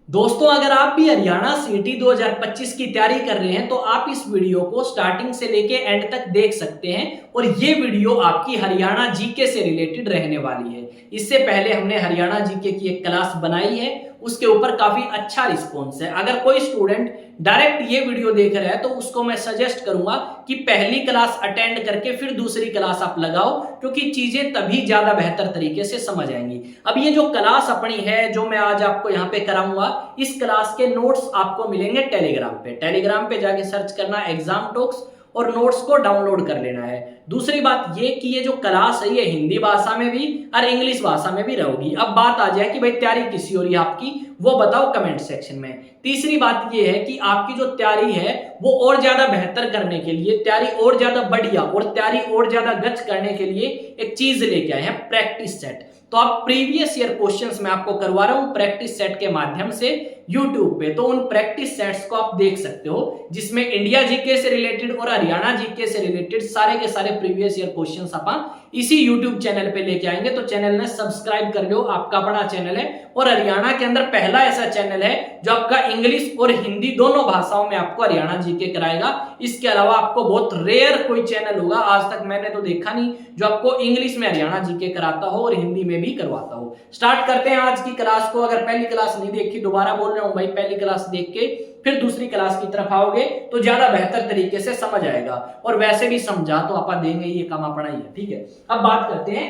दोस्तों, अगर आप भी हरियाणा सीटी 2025 की तैयारी कर रहे हैं तो आप इस वीडियो को स्टार्टिंग से लेके एंड तक देख सकते हैं और ये वीडियो आपकी हरियाणा जीके से रिलेटेड रहने वाली है। इससे पहले हमने हरियाणा जीके की एक क्लास बनाई है, उसके ऊपर काफी अच्छा रिस्पॉन्स है। अगर कोई स्टूडेंट डायरेक्ट ये वीडियो देख रहा है तो उसको मैं सजेस्ट करूंगा कि पहली क्लास अटेंड करके फिर दूसरी क्लास आप लगाओ, क्योंकि चीजें तभी ज्यादा बेहतर तरीके से समझ आएंगी। अब ये जो क्लास अपनी है जो मैं आज आपको यहाँ पे कराऊंगा, इस क्लास के नोट्स आपको मिलेंगे टेलीग्राम पे जाके सर्च करना एग्जाम टॉक्स और नोट्स को डाउनलोड कर लेना है। दूसरी बात ये कि ये जो क्लास है ये हिंदी भाषा में भी और इंग्लिश भाषा में भी रहेगी। अब बात आ जाए कि भाई तैयारी किसी और आपकी, वो बताओ कमेंट सेक्शन में। तीसरी बात ये है कि आपकी जो तैयारी है वो और ज्यादा बेहतर करने के लिए, तैयारी और ज्यादा बढ़िया और तैयारी और ज्यादा गच करने के लिए एक चीज लेके आए हैं, प्रैक्टिस सेट। तो आप प्रीवियस ईयर क्वेश्चंस मैं आपको करवा रहा हूं प्रैक्टिस सेट के माध्यम से यूट्यूब पे। तो उन प्रैक्टिस सेट्स को आप देख सकते हो जिसमें इंडिया जीके से रिलेटेड और हरियाणा जीके से रिलेटेड सारे के सारे प्रीवियस ईयर क्वेश्चंस अपन इसी यूट्यूब चैनल पे लेके आएंगे। तो चैनल ने सब्सक्राइब कर लो, आपका बड़ा चैनल है और हरियाणा के अंदर पहला ऐसा चैनल है जो आपका इंग्लिश और हिंदी दोनों भाषाओं में आपको हरियाणा जीके कराएगा। इसके अलावा आपको बहुत रेयर कोई चैनल होगा, आज तक मैंने तो देखा नहीं, जो आपको इंग्लिश में हरियाणा जीके कराता हो और हिंदी में भी करवाता हो। स्टार्ट करते हैं आज की क्लास को। अगर पहली क्लास नहीं देखी, दोबारा बोल रहा हूं भाई, पहली क्लास देख के फिर दूसरी क्लास की तरफ आओगे तो ज्यादा बेहतर तरीके से समझ आएगा। और वैसे भी समझा तो आप देंगे, ये काम अपना ही है, ठीक है। अब बात करते हैं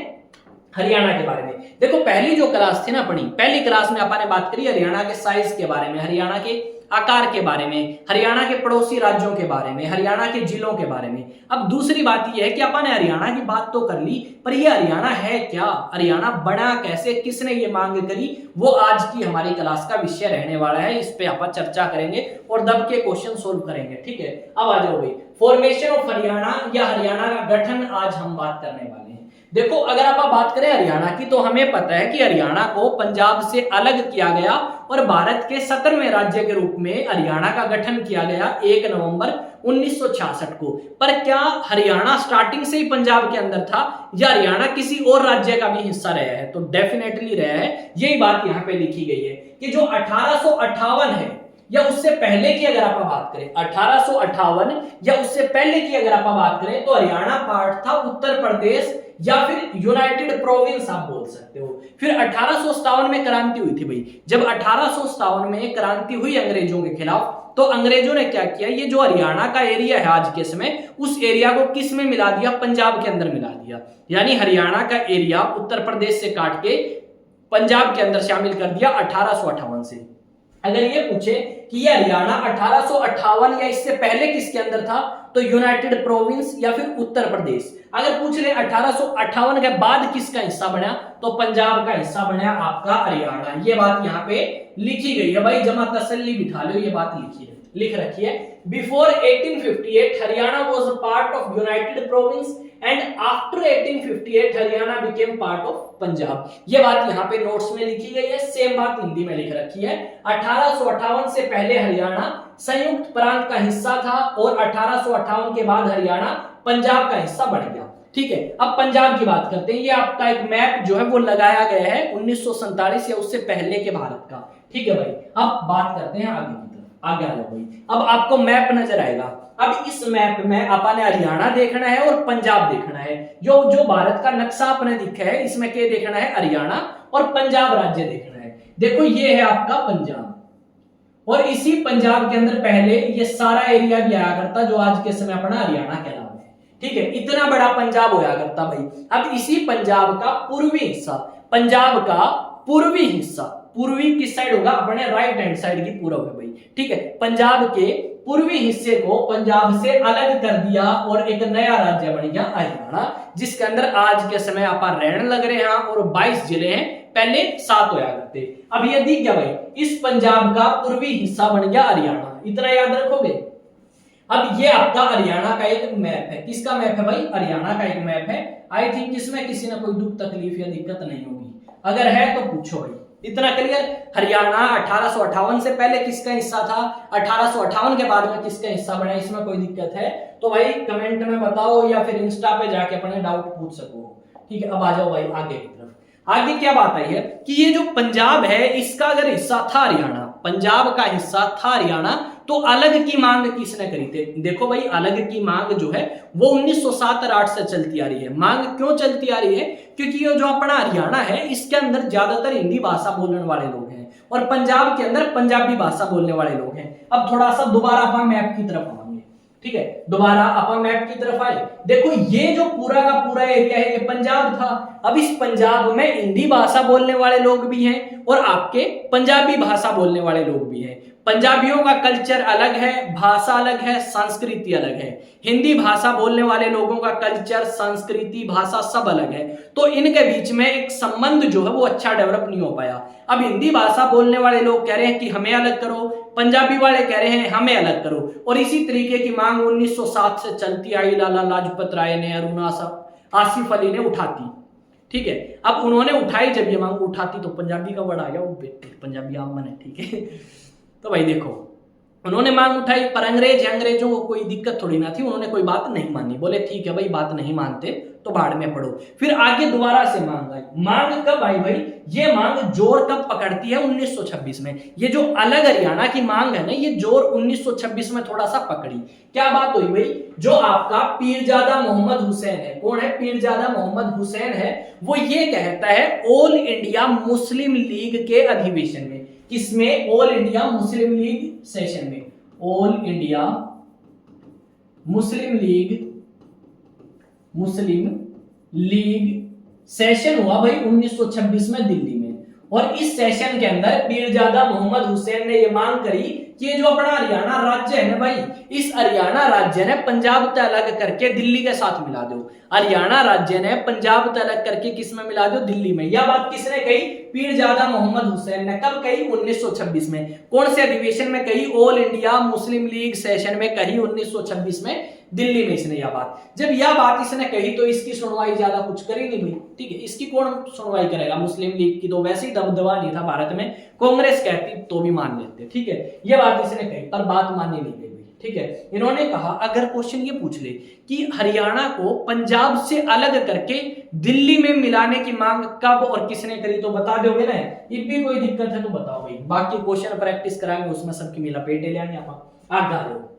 हरियाणा के बारे में। देखो, पहली जो क्लास थी ना अपनी, पहली क्लास में अपन ने बात करी हरियाणा के साइज के बारे में, हरियाणा के आकार के बारे में, हरियाणा के पड़ोसी राज्यों के बारे में, हरियाणा के जिलों के बारे में। अब दूसरी बात यह है कि अपन ने हरियाणा की बात तो कर ली, पर यह हरियाणा है क्या, हरियाणा बना कैसे, किसने ये मांग करी, वो आज की हमारी क्लास का विषय रहने वाला है। इस पे अपन चर्चा करेंगे और दब के क्वेश्चन सोल्व करेंगे, ठीक है। अब आ जाओ भाई, फॉर्मेशन ऑफ हरियाणा या हरियाणा का गठन आज हम बात करने वाले हैं। देखो, अगर आप बात करें हरियाणा की तो हमें पता है कि हरियाणा को पंजाब से अलग किया गया और भारत के 17वें राज्य के रूप में हरियाणा का गठन किया गया 1 नवंबर 1966 को। पर क्या हरियाणा स्टार्टिंग से ही पंजाब के अंदर था या हरियाणा किसी और राज्य का भी हिस्सा रहा है? तो डेफिनेटली रहा है। यही बात यहां पे लिखी गई है कि जो 1858 है या उससे पहले की अगर आप बात करें, 1858 या उससे पहले की अगर आप बात करें तो हरियाणा पार्ट था उत्तर प्रदेश या फिर यूनाइटेड प्रोविंस आप बोल सकते हो। फिर 1857 में क्रांति हुई थी भाई। जब 1857 में क्रांति हुई अंग्रेजों के खिलाफ, तो अंग्रेजों ने क्या किया, ये जो हरियाणा का एरिया है आज के समय, उस एरिया को किस में मिला दिया, पंजाब के अंदर मिला दिया। यानी हरियाणा का एरिया उत्तर प्रदेश से काट के पंजाब के अंदर शामिल कर दिया 1858 से। अगर ये पूछे कि ये हरियाणा 1858 या इससे पहले किसके अंदर था, तो यूनाइटेड प्रोविंस या फिर उत्तर प्रदेश। अगर पूछ ले 1858 के बाद किसका हिस्सा बना, तो पंजाब का हिस्सा बना आपका हरियाणा। ये बात यहाँ पे लिखी गई है भाई, जमा तसल्ली बिठा लो, ये बात लिख रखी है। Before 1858 Haryana was part of United province and after 1858 Haryana became part of Punjab. ये बात यहाँ पे नोट्स में लिखी गई है, सेम बात हिंदी में लिख रखी है। 1858 से पहले हरियाणा संयुक्त प्रांत का हिस्सा था और 1858 के बाद हरियाणा पंजाब का हिस्सा बन गया, ठीक है। अब पंजाब की बात करते हैं। ये आपका एक मैप जो है वो लगाया गया है 1947 या उससे पहले के भारत का, ठीक है भाई। अब बात करते हैं आगे की तरफ, आगे आ जाओ भाई। अब आपको मैप नजर आएगा। अब इस मैप में अपन ने हरियाणा देखना है और पंजाब देखना है। जो भारत का नक्शा अपने दिखा है, इसमें क्या देखना है, हरियाणा और पंजाब राज्य देखना है। देखो, ये है आपका पंजाब और इसी पंजाब के अंदर पहले ये सारा एरिया भी आया करता जो आज के समय अपना हरियाणा कहलाता है, ठीक है। इतना बड़ा पंजाब होया करता भाई। अब इसी पंजाब का पूर्वी हिस्सा, पंजाब का पूर्वी हिस्सा, पूर्वी किस साइड होगा, अपने राइट हैंड साइड की पूर्व है भाई, ठीक है। पंजाब के पूर्वी हिस्से को पंजाब से अलग कर दिया और एक नया राज्य बन गया हरियाणा, जिसके अंदर आज के समय आप रहने लग रहे हैं और 22 जिले हैं, पहले 7 होया करते। अब ये दिख गया भाई, इस पंजाब का पूर्वी हिस्सा बन गया हरियाणा, इतना याद रखोगे। अब ये आपका हरियाणा का एक मैप है। किसका मैप है भाई, हरियाणा का एक मैप है। आई थिंक इसमें किसी ने कोई दुख तकलीफ या दिक्कत नहीं होगी, अगर है तो पूछो भाई। इतना क्लियर। हरियाणा 1858 से पहले किसका हिस्सा था, 1858 के बाद में किसका हिस्सा बना, इसमें कोई दिक्कत है तो भाई कमेंट में बताओ या फिर इंस्टा पे जाके अपने डाउट पूछ सको, ठीक है। अब आ जाओ भाई आगे की तरफ। आगे क्या बात आई है कि ये जो पंजाब है इसका अगर हिस्सा था हरियाणा, पंजाब का हिस्सा था हरियाणा, तो अलग की मांग किसने करी थी? देखो भाई, अलग की मांग जो है वो 1907 और 8 से चलती आ रही है। मांग क्यों चलती आ रही है? क्योंकि ये जो अपना हरियाणा है इसके अंदर ज्यादातर हिंदी भाषा बोलने वाले लोग हैं और पंजाब के अंदर पंजाबी भाषा बोलने वाले लोग हैं। अब थोड़ा सा दोबारा अपन मैप की तरफ आएंगे, ठीक है, दोबारा अपन मैप की तरफ आए। देखो ये जो पूरा का पूरा एरिया है ये पंजाब था। अब इस पंजाब में हिंदी भाषा बोलने वाले लोग भी हैं और आपके पंजाबी भाषा बोलने वाले लोग भी हैं। पंजाबियों का कल्चर अलग है, भाषा अलग है, संस्कृति अलग है। हिंदी भाषा बोलने वाले लोगों का कल्चर, संस्कृति, भाषा सब अलग है। तो इनके बीच में एक संबंध जो है वो अच्छा डेवलप नहीं हो पाया। अब हिंदी भाषा बोलने वाले लोग कह रहे हैं कि हमें अलग करो, पंजाबी वाले कह रहे हैं हमें अलग करो। और इसी तरीके की मांग 1907 से चलती आई। लाला लाजपत राय ने, अरुणा आसिफ अली ने उठाती, ठीक है। अब उन्होंने उठाई, जब ये मांग उठाती तो पंजाबी का वर्ड आ गया, वो पंजाबी आम मन है, ठीक है। तो भाई देखो, उन्होंने मांग उठाई, पर अंग्रेजों को कोई दिक्कत थोड़ी ना थी, उन्होंने कोई बात नहीं मानी। बोले ठीक है भाई, बात नहीं मानते तो बाढ़ में पड़ो। फिर आगे दोबारा से मांग आई। मांग कब आई भाई? ये मांग जोर कब पकड़ती है? 1926 में। ये जो अलग हरियाणा की मांग है ना, ये जोर 1926 में थोड़ा सा पकड़ी। क्या बात हुई भाई? जो आपका पीरजादा मोहम्मद हुसैन है, कौन है? पीरजादा मोहम्मद हुसैन है। वो ये कहता है ऑल इंडिया मुस्लिम लीग के अधिवेशन में, किसमें? All India Muslim League session में। All India Muslim League session हुआ भाई 1926 में दिल्ली में। और इस सेशन के अंदर पीरजादा मोहम्मद हुसैन ने यह मांग करी कि ये जो अपना हरियाणा राज्य है ना भाई, इस हरियाणा राज्य ने पंजाब से अलग करके दिल्ली के साथ मिला दो। हरियाणा राज्य ने पंजाब से अलग करके किस में मिला दो? दिल्ली में। यह बात किसने कही? पीरजादा मोहम्मद हुसैन ने। कब कही? 1926 में। कौन से अधिवेशन में कही? All India Muslim League session में कही, 1926 में दिल्ली में इसने यह बात। जब यह बात इसने कही तो इसकी सुनवाई ज्यादा कुछ करी नहीं भाई, ठीक है। इसकी कौन सुनवाई करेगा? मुस्लिम लीग की तो वैसे ही दबदबा नहीं था भारत में, कांग्रेस कहती तो भी मान लेते, ठीक है। यह बात इसने कही पर बात मानी नहीं गई, ठीक है। इन्होंने कहा, अगर क्वेश्चन ये पूछ ले कि हरियाणा को पंजाब से अलग करके दिल्ली में मिलाने की मांग कब और किसने करी, तो बता दोगे ना? ये भी कोई दिक्कत है तो बताओ भाई, बाकी क्वेश्चन प्रैक्टिस कराएंगे उसमें सबकी मिला पेटे ले आएंगे आप आगे आ रहे हो।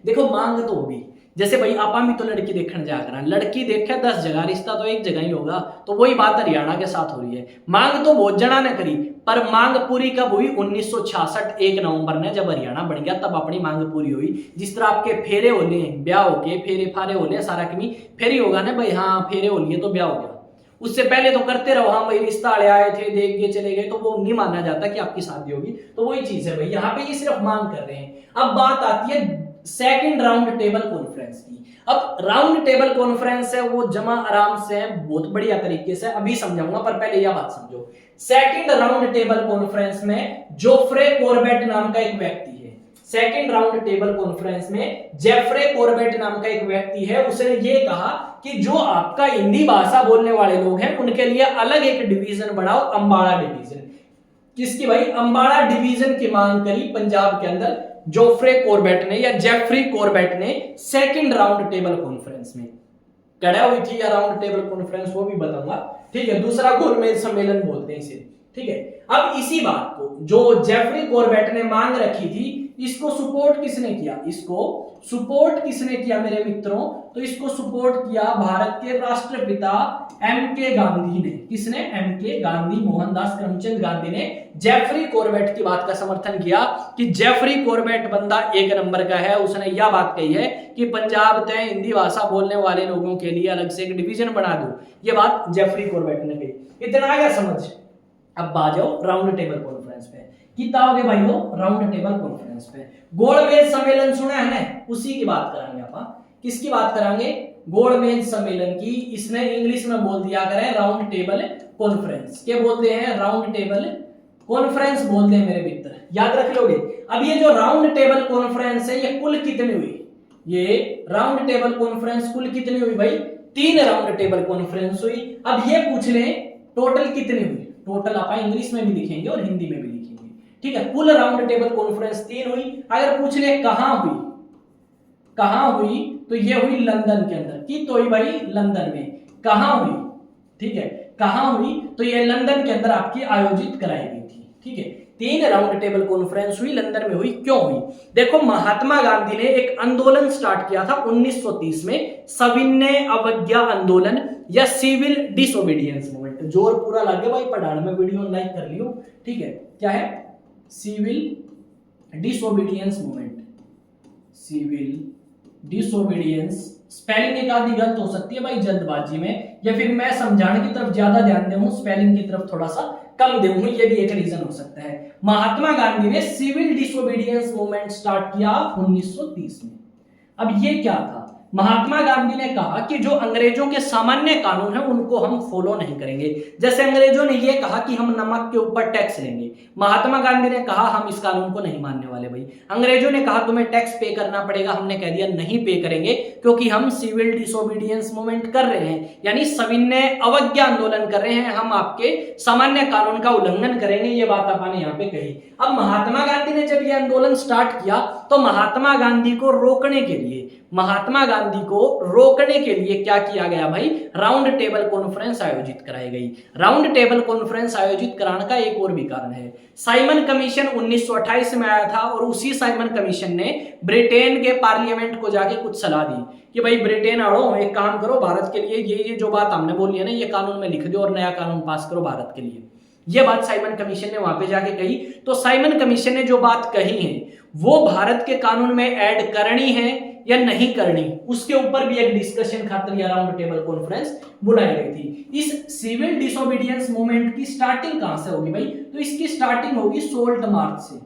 देखो मांग तो होगी, जैसे भाई आपा भी तो लड़की देखने जा कर, लड़की देखे 10 जगह, रिश्ता तो एक जगह ही होगा। तो वही बात हरियाणा के साथ हो रही है। मांग तो बहुत जना ने करी, पर मांग पूरी कब हुई? 1966 1 नवंबर ने, जब हरियाणा बन गया तब अपनी मांग पूरी हुई। जिस तरह आपके फेरे होले, ब्याह होके फेरे फारे होले, सारा कमी फेरी होगा ना भाई, हाँ फेरे हो लिए तो ब्याह हो गया। उससे पहले तो करते रहो, हाँ भाई रिश्ता ले आए थे, देख के चले गए, तो वो नहीं माना जाता कि आपकी शादी होगी। तो वही चीज है भाई, यहाँ पे ये सिर्फ मांग कर रहे हैं। अब बात आती है सेकंड राउंड टेबल कॉन्फ्रेंस की। अब राउंड टेबल कॉन्फ्रेंस है वो जमा आराम से बहुत बढ़िया तरीके से अभी समझाऊंगा, पर पहले यह बात समझो। सेकंड राउंड टेबल कॉन्फ्रेंस में जोफ्रे कॉर्बेट नाम का एक व्यक्ति है। सेकंड राउंड टेबल कॉन्फ्रेंस में जेफ्रे कॉर्बेट नाम का एक व्यक्ति है। उसने ये कहा कि जो आपका हिंदी भाषा बोलने वाले लोग हैं उनके लिए अलग एक डिवीजन बनाओ, अंबाड़ा डिवीजन। किसकी भाई? अंबाड़ा डिवीजन की मांग करी पंजाब के अंदर जोफ्रे कॉर्बेट ने या जेफ्री कॉर्बेट ने सेकंड राउंड टेबल कॉन्फ्रेंस में। कड़ा हुई थी या राउंड टेबल कॉन्फ्रेंस वो भी बताऊंगा, ठीक है। दूसरा गोलमेज सम्मेलन बोलते हैं इसे, ठीक है। अब इसी बात को जो जेफ्री कॉर्बेट ने मांग रखी थी, इसको सपोर्ट किसने किया? इसको सपोर्ट किसने किया मेरे मित्रों? तो इसको सपोर्ट किया भारत के राष्ट्रपिता एम.के. गांधी ने। किसने? एम.के. गांधी, मोहनदास करमचंद गांधी ने जेफ्री कॉर्बेट की बात का समर्थन किया कि जेफ्री कॉर्बेट बंदा एक नंबर का है। उसने यह बात कही है कि पंजाब में हिंदी भाषा बोलने वाले लोगों के लिए अलग से एक डिवीजन बना दो। यह बात जेफ्री कॉर्बेट ने कही। इतना आ गया समझ? अब आ जाओ राउंड टेबल कॉन्फ्रेंस पे। कितना हो गया भाई हो राउंड टेबल कॉन्फ्रेंस पे? गोलमेज सम्मेलन सुना है ना, उसी की बात करांगे आप। किसकी बात करांगे? गोलमेज सम्मेलन की। इसने इंग्लिश में बोल दिया करें राउंड टेबल कॉन्फ्रेंस। क्या बोलते हैं? राउंड टेबल कॉन्फ्रेंस बोलते हैं मेरे मित्र, याद रख लोगे। अब ये जो राउंड टेबल कॉन्फ्रेंस है ये कुल कितनी हुई? ये राउंड टेबल कॉन्फ्रेंस कुल कितनी हुई भाई? 3 राउंड टेबल कॉन्फ्रेंस हुई। अब ये पूछ लें टोटल कितनी हुई? टोटल आप इंग्लिश में भी लिखेंगे और हिंदी में भी लिखेंगे, ठीक है। कुल राउंड टेबल कॉन्फ्रेंस 3 हुई। अगर पूछ ले कहां हुई, कहां हुई, तो ये हुई लंदन के अंदर। की तो हुई भाई लंदन में। कहां हुई? ठीक है, कहां हुई? तो ये लंदन के अंदर आपकी आयोजित कराई गई थी। ठीक है, 3 राउंड टेबल कॉन्फ्रेंस हुई, लंदन में हुई। क्यों हुई? देखो, महात्मा गांधी ने एक आंदोलन स्टार्ट किया था 1930 में, सविनय अवज्ञा आंदोलन या सिविल डिसोबीडियंस मूवमेंट। जोर पूरा लगे भाई पढ़ाने में, वीडियो लाइक कर लियो। ठीक है, क्या है? Civil disobedience movement. Civil disobedience, spelling एक आधी गलत हो सकती है भाई जल्दबाजी में, या फिर मैं समझाने की तरफ ज्यादा ध्यान दूं, स्पेलिंग की तरफ थोड़ा सा कम दूं, ये भी एक रीजन हो सकता है। महात्मा गांधी ने सिविल डिसोबीडियंस मूवमेंट स्टार्ट किया 1930 में। अब ये क्या था? महात्मा गांधी ने कहा कि जो अंग्रेजों के सामान्य कानून है उनको हम फॉलो नहीं करेंगे। जैसे अंग्रेजों ने ये कहा कि हम नमक के ऊपर टैक्स लेंगे, महात्मा गांधी ने कहा हम इस कानून को नहीं मानने वाले भाई। अंग्रेजों ने कहा तुम्हें टैक्स पे करना पड़ेगा, हमने कह दिया नहीं पे करेंगे, क्योंकि हम सिविल डिसोबीडियंस मूवमेंट कर रहे हैं, यानी सविनय अवज्ञा आंदोलन कर रहे हैं, हम आपके सामान्य कानून का उल्लंघन करेंगे। ये बात आपने यहाँ पे कही। अब महात्मा गांधी ने जब ये आंदोलन स्टार्ट किया तो महात्मा गांधी को रोकने के लिए क्या किया गया भाई? राउंड टेबल कॉन्फ्रेंस आयोजित कराई गई। राउंड टेबल कॉन्फ्रेंस आयोजित कराने का एक और भी कारण है। साइमन कमीशन 1928 में आया था और उसी साइमन कमीशन ने ब्रिटेन के पार्लियामेंट को जाके कुछ सलाह दी कि भाई ब्रिटेन आओ, एक काम करो, भारत के लिए ये जो बात हमने बोली है ना, ये कानून में लिख दो और नया कानून पास करो भारत के लिए। ये बात साइमन कमीशन ने वहां पे जाके कही। तो साइमन कमीशन ने जो बात कही है वो भारत के कानून में ऐड करनी है या नहीं करनी, उसके ऊपर भी एक डिस्कशन खातिर यह राउंड टेबल कॉन्फ्रेंस बुलाई गई थी। इस सिविल डिसोबीडियंस मूवमेंट की स्टार्टिंग कहां से होगी भाई? तो इसकी स्टार्टिंग होगी सोल्ट मार्च से,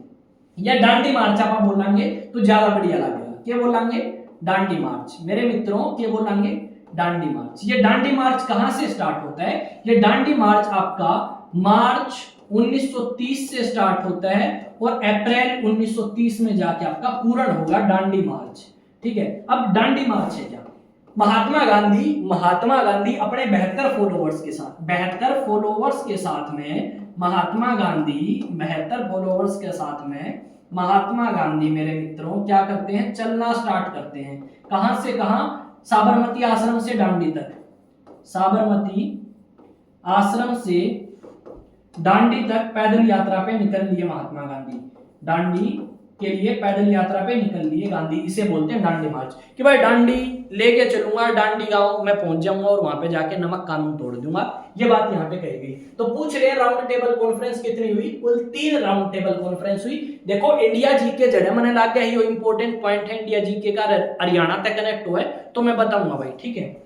या डांडी मार्च आप बोलेंगे तो ज्यादा बढ़िया लगेगा। क्या बोलेंगे? डांडी मार्च। मेरे मित्रों, क्या बोलेंगे? डांडी मार्च। ये डांडी मार्च कहां से स्टार्ट होता है? ये डांडी मार्च आपका मार्च 1930 से स्टार्ट होता है और अप्रैल 1930 में जाके आपका पूर्ण होगा डांडी मार्च। ठीक है, अब डांडी मार्च है क्या? महात्मा गांधी अपने 72 फॉलोवर्स के साथ, 72 फॉलोवर्स के साथ में महात्मा गांधी मेरे मित्रों क्या करते हैं? चलना स्टार्ट करते हैं। कहां से कहां? साबरमती आश्रम से डांडी तक। साबरमती आश्रम से डांडी तक पैदल यात्रा पे निकल लिए महात्मा गांधी। डांडी के लिए पैदल यात्रा पे निकल लिए गांधी, इसे बोलते हैं डांडी मार्च। कि भाई डांडी लेके चलूंगा, डांडी गांव में पहुंच जाऊंगा और वहां पे जाके नमक कानून तोड़ दूंगा, ये बात यहाँ पे कही गई। तो पूछ रहे हैं राउंड टेबल कॉन्फ्रेंस कितनी हुई? कुल 3 राउंड टेबल कॉन्फ्रेंस हुई। देखो, इंडिया जीके जड़े मैंने लग गया, ये इंपॉर्टेंट पॉइंट है, इंडिया जीके का हरियाणा तक कनेक्ट हुआ है तो मैं बताऊंगा भाई। ठीक है,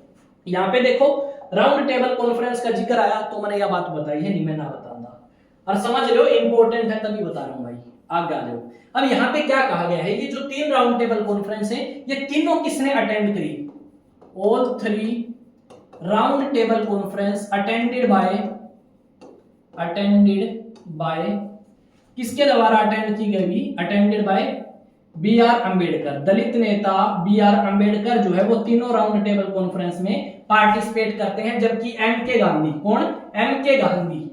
यहाँ पे देखो राउंड टेबल कॉन्फ्रेंस का जिक्र आया तो मैंने यह बात बताई है, नहीं मैं ना बताऊंगा, और समझ लो इंपॉर्टेंट है तभी बता रहा हूं भाई, आगे आ जाओ। अब यहाँ पे क्या कहा गया है? ये जो 3 राउंड टेबल कॉन्फ्रेंस है ये तीनों किसने अटेंड करी? All 3 round table conference attended by किसके द्वारा अटेंड की गई? Attended by B R Ambedkar. Dalit नेता बी आर अम्बेडकर जो है वो तीनों राउंड टेबल कॉन्फ्रेंस में पार्टिसिपेट करते हैं, जबकि एम के गांधी, कौन? M K Gandhi,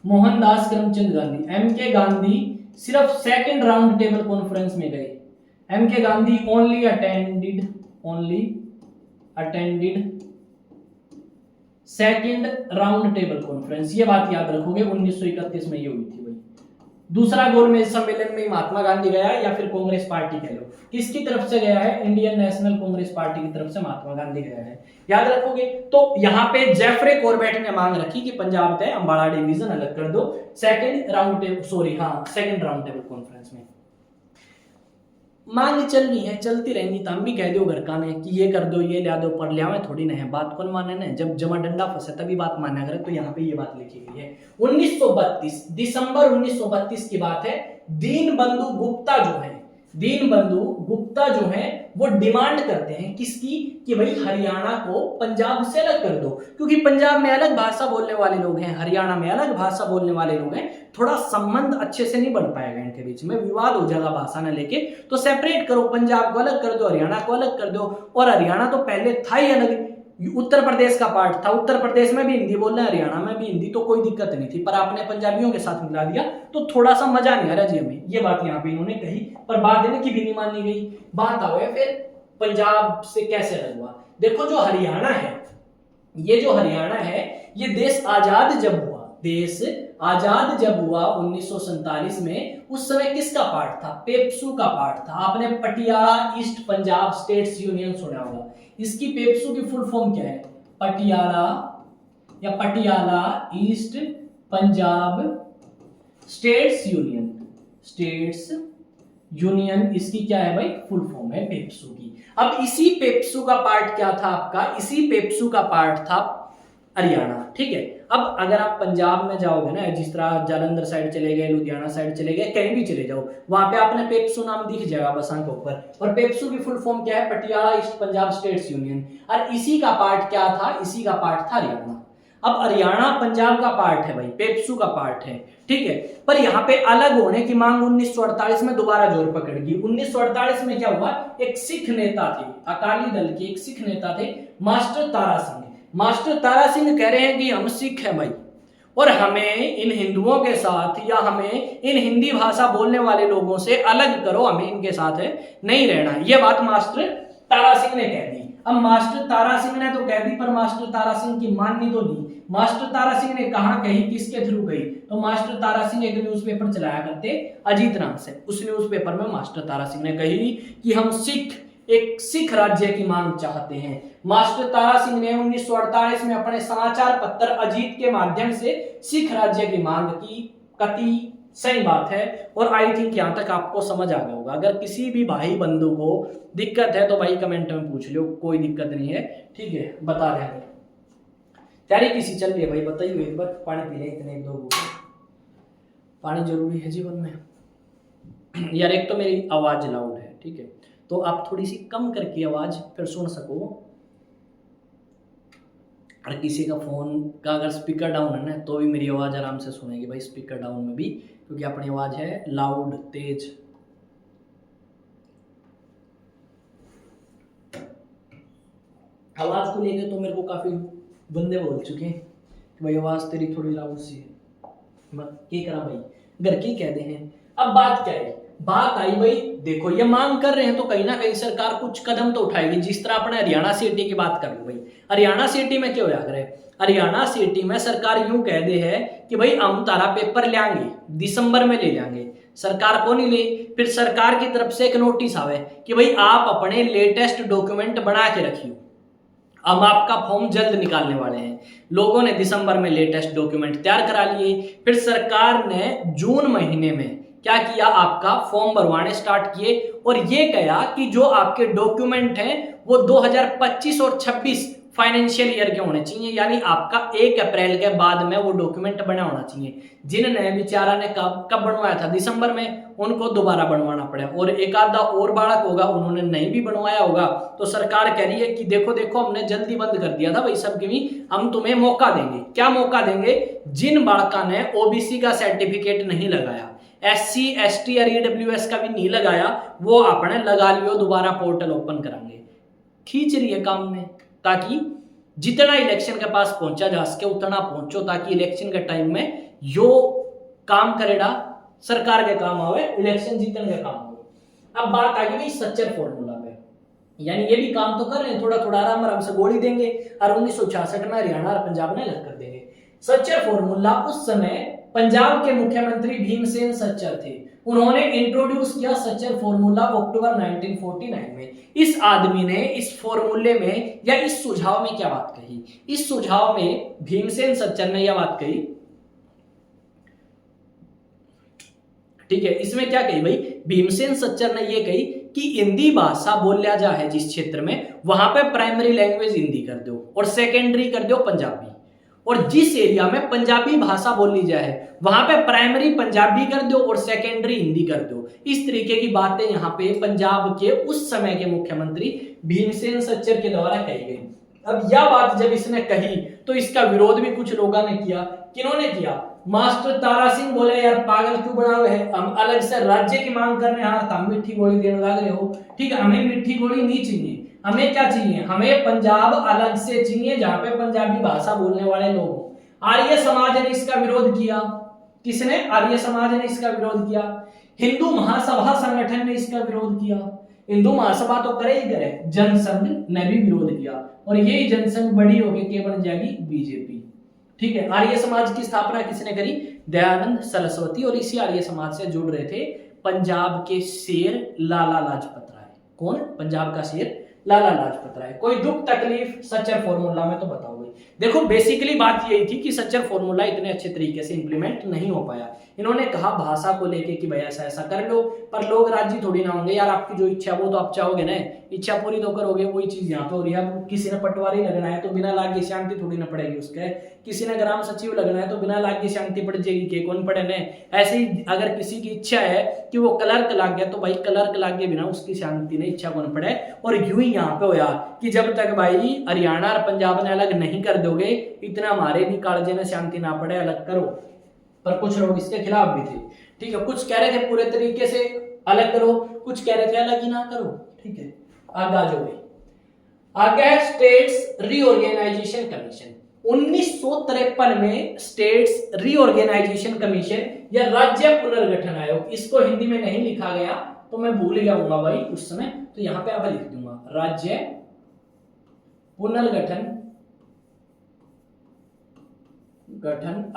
Mohandas Karamchand Gandhi, M K Gandhi सिर्फ सेकंड राउंड टेबल कॉन्फ्रेंस में गए। M K Gandhi only attended second round table conference. ये बात याद रखोगे, 1931 में ये हुई थी भाई। दूसरा गोलमेज सम्मेलन में महात्मा गांधी गया या फिर कांग्रेस पार्टी कह लो, किसकी तरफ से गया है? इंडियन नेशनल कांग्रेस पार्टी की तरफ से महात्मा गांधी गया है, याद रखोगे। तो यहाँ पे जेफरे कॉर्बेट ने मांग रखी कि पंजाब का अंबाला डिवीजन अलग कर दो सेकंड राउंड टेबल कॉन्फ्रेंस में। मांग चल रही है, चलती रहेंगी, तो हम भी कह दो घर का में कि ये कर दो, ये ला दो, पर लिया में थोड़ी नहीं, बात कौन माने ना, जब जमा डंडा फंसे तभी बात माना करे। तो यहाँ पे ये बात लिखी गई है 1932 दिसंबर 1932 की बात है। दीनबंधु गुप्ता जो है वो डिमांड करते हैं किसकी? कि भाई हरियाणा को पंजाब से अलग कर दो, क्योंकि पंजाब में अलग भाषा बोलने वाले लोग हैं, हरियाणा में अलग भाषा बोलने वाले लोग हैं, थोड़ा संबंध अच्छे से नहीं बढ़ पाएगा, इनके बीच में विवाद हो जाएगा भाषा न लेके। तो सेपरेट करो, पंजाब को अलग कर दो, हरियाणा को अलग कर दो। और हरियाणा तो पहले था ही अलग, उत्तर प्रदेश का पार्ट था, उत्तर प्रदेश में भी हिंदी बोल रहे हैं, हरियाणा में भी हिंदी, तो कोई दिक्कत नहीं थी, पर आपने पंजाबियों के साथ मिला दिया तो थोड़ा सा मजा नहीं आ रहा जी हमें। ये बात यहाँ पे इन्होंने कही, पर बात इनकी भी नहीं मानी गई। बात आओ फिर पंजाब से कैसे अलग हुआ। देखो, जो हरियाणा है ये जो हरियाणा है ये देश आजाद जब हुआ, देश आजाद जब हुआ 1947 में, उस समय किसका पार्ट था? पेप्सू का पार्ट था। आपने Patiala east Punjab states union सुना होगा। इसकी पेप्सू की फुल फॉर्म क्या है? पटियाला या Patiala east Punjab states union, states union इसकी क्या है भाई? फुल फॉर्म है पेप्सू की। अब इसी पेप्सू का पार्ट क्या था आपका? इसी पेप्सू का पार्ट था हरियाणा, ठीक है। अब अगर आप पंजाब में जाओगे ना, जिस तरह जालंधर साइड चले गए, लुधियाना साइड चले गए, कहीं भी चले जाओ, वहां पे आपने पेप्सू नाम दिख जाएगा बस आंखों पर। और पेप्सू की फुल फॉर्म क्या है? Patiala east Punjab states union. और इसी का पार्ट क्या था? इसी का पार्ट था हरियाणा। अब हरियाणा पंजाब का पार्ट है भाई, पेप्सू का पार्ट है, ठीक है। पर यहाँ पे अलग होने की मांग 1948 में दोबारा जोर पकड़ गई। 1948 में क्या हुआ? एक सिख नेता थे, अकाली दल के एक सिख नेता थे, मास्टर तारा सिंह। मास्टर तारा सिंह कह रहे हैं कि हम सिख हैं भाई, और हमें इन हिंदुओं के साथ या हमें इन हिंदी भाषा बोलने वाले लोगों से अलग करो, हमें इनके साथ नहीं रहना। यह बात मास्टर तारा सिंह ने कह दी। अब मास्टर तारा सिंह ने तो कह दी, पर मास्टर तारा सिंह की माननी तो नहीं। मास्टर तारा सिंह ने कहा कही, किसके थ्रू गई? तो मास्टर तारा सिंह एक न्यूज़पेपर चलाया करते अजीत नाम से, उस न्यूज़पेपर में मास्टर तारा सिंह ने कही कि हम एक सिख राज्य की मांग चाहते हैं। मास्टर तारा सिंह ने 1948 में अपने समाचार पत्र अजीत के माध्यम से सिख राज्य की मांग की। कति सही बात है, और आई थिंक यहां तक आपको समझ आ गया होगा। अगर किसी भी भाई बंधु को दिक्कत है तो भाई कमेंट में पूछ लो, कोई दिक्कत नहीं है, ठीक है। बता रहे हैं तैयारी किसी चल रही है भाई, बताइए एक बार। पानी पी ले इतने, एक दो घूंट पानी जरूरी है जीवन में यार। एक तो मेरी आवाज लाउड है, ठीक है, तो आप थोड़ी सी कम करके आवाज फिर सुन सको। और किसी का फोन का अगर स्पीकर डाउन है ना, तो भी मेरी आवाज आराम से सुनेगी भाई, स्पीकर डाउन में भी, क्योंकि अपनी आवाज है लाउड तेज। आवाज को लेकर तो मेरे को काफी बंदे बोल चुके हैं कि भाई आवाज तेरी थोड़ी लाउड सी है, क्या करा भाई, घर के कहते हैं। अब बात क्या है? बात आई भाई, देखो ये मांग कर रहे हैं तो कहीं ना कहीं सरकार कुछ कदम तो उठाएगी। जिस तरह अपने हरियाणा सिटी की बात कर लो भाई, हरियाणा सिटी में क्या होया करे? हरियाणा सिटी में सरकार यूं कह दे है कि भाई हम तारा पेपर ले आएंगे, दिसंबर में ले जाएंगे। सरकार को नहीं ले, फिर सरकार की तरफ से एक नोटिस आवे कि भाई आप अपने लेटेस्ट डॉक्यूमेंट बना के रखियो, हम आपका फॉर्म जल्द निकालने वाले हैं। लोगों ने दिसंबर में लेटेस्ट डॉक्यूमेंट तैयार करा लिए। फिर सरकार ने जून महीने में क्या किया? आपका फॉर्म भरवाने स्टार्ट किए, और ये कहा कि जो आपके डॉक्यूमेंट हैं वो 2025 और 26 फाइनेंशियल ईयर के होने चाहिए, यानी आपका 1 अप्रैल के बाद में वो डॉक्यूमेंट बना होना चाहिए। जिनने बेचारा ने कब बनवाया था? दिसंबर में, उनको दोबारा बनवाना पड़ा। और एक आधा और बालक होगा उन्होंने नहीं भी बनवाया होगा, तो सरकार कह रही है कि देखो देखो हमने जल्दी बंद कर दिया था भाई सबके भी, हम तुम्हें मौका देंगे। क्या मौका देंगे? जिन बालका ने ओबीसी का सर्टिफिकेट नहीं लगाया, SC ST और EWS का भी नहीं लगाया, वो आपने लगा लियो, दोबारा पोर्टल ओपन कराएंगे। खींच रही है काम में, ताकि जितना इलेक्शन के पास पहुंचा जा सके उतना पहुंचो, ताकि इलेक्शन के टाइम में यो काम करेगा सरकार के काम आवे, इलेक्शन जीतने के काम आवे। अब बात आ गई सच्चर फॉर्मूला पे, यानी ये भी काम तो कर रहे हैं, थोड़ा थोड़ा आराम आराम से गोली देंगे और 1966 में हरियाणा और पंजाब ने अलग कर देंगे। सच्चर फॉर्मूला उस समय पंजाब के मुख्यमंत्री भीमसेन सच्चर थे, उन्होंने इंट्रोड्यूस किया सच्चर फॉर्मूला अक्टूबर 1949 में। इस आदमी ने इस फॉर्मूले में या इस सुझाव में क्या बात कही? इस सुझाव में भीमसेन सच्चर ने यह बात कही, ठीक है, इसमें क्या कही भाई? भीमसेन सच्चर ने यह कही कि हिंदी भाषा बोलिया जा है जिस क्षेत्र में, वहां पे प्राइमरी लैंग्वेज हिंदी कर दो और सेकेंडरी कर दो पंजाबी। और जिस एरिया में पंजाबी भाषा बोली जाए वहां पे प्राइमरी पंजाबी कर दो और सेकेंडरी हिंदी कर दो। इस तरीके की बातें यहाँ पे पंजाब के उस समय के मुख्यमंत्री भीमसेन सच्चर के द्वारा कही गई। अब यह बात जब इसने कही तो इसका विरोध भी कुछ लोगों ने किया। किन्होंने किया? मास्टर तारा सिंह बोले यार पागल क्यों बना हुए है, हम अलग से राज्य की मांग कर रहे हैं, हम मीठी गोली देने लग रहे हो। ठीक है, हमें मीठी गोली नहीं चाहिए, हमें क्या चाहिए? हमें पंजाब अलग से चाहिए जहां पे पंजाबी भाषा बोलने वाले लोग हो। आर्य समाज ने इसका विरोध किया। किसने? आर्य समाज ने इसका विरोध किया। हिंदू महासभा संगठन ने इसका विरोध किया। हिंदू महासभा तो करे ही करे, जनसंघ ने भी विरोध किया और यही जनसंघ बड़ी होकर के बन जाएगी बीजेपी। ठीक है, आर्य समाज की स्थापना किसने करी? दयानंद सरस्वती। और इसी आर्य समाज से जुड़ रहे थे पंजाब के शेर लाला लाजपत राय। कौन? पंजाब का शेर लाला लाजपत राय। कोई दुख तकलीफ सच्चर फॉर्मूला में तो बताओगे। देखो बेसिकली बात यही थी कि सच्चर फॉर्मूला इतने अच्छे तरीके से इंप्लीमेंट नहीं हो पाया। इन्होंने कहा भाषा को लेके कि भाई ऐसा ऐसा कर लो, पर लोग राजी थोड़ी ना होंगे। यार आपकी जो इच्छा वो तो आप चाहोगे ना, इच्छा पूरी तो करोगे। वही चीज यहाँ पे हो रही है। किसी ने पटवारी लगना है तो बिना लाग की शांति थोड़ी ना पड़ेगी उसके। किसी ने ग्राम सचिव लगना है तो बिना लाग की शांति पड़ जाएगी कि कौन पढ़े ने। ऐसे ही अगर किसी की इच्छा है कि वो क्लर्क लाग गया तो भाई क्लर्क लाग के बिना उसकी शांति नहीं, इच्छा कौन पड़े। और यूं ही यहाँ पे होया कि जब तक भाई हरियाणा और पंजाब ने अलग नहीं कर दोगे, इतना हमारे भी कालजे में शांति ना पड़े, अलग करो। पर कुछ लोग इसके खिलाफ भी थे। ठीक है, कुछ कह रहे थे पूरे तरीके से अलग करो, कुछ कह रहे थे अलग ही ना करो। ठीक है, आगे आ जाओ। आगे है स्टेट्स रीऑर्गेनाइजेशन कमीशन। 1953 में स्टेट्स रीऑर्गेनाइजेशन कमीशन या राज्य पुनर्गठन आयोग, इसको हिंदी में नहीं लिखा गया तो मैं भूल जाऊंगा भाई उस समय, तो यहां पे अब लिख दूंगा राज्य पुनर्गठन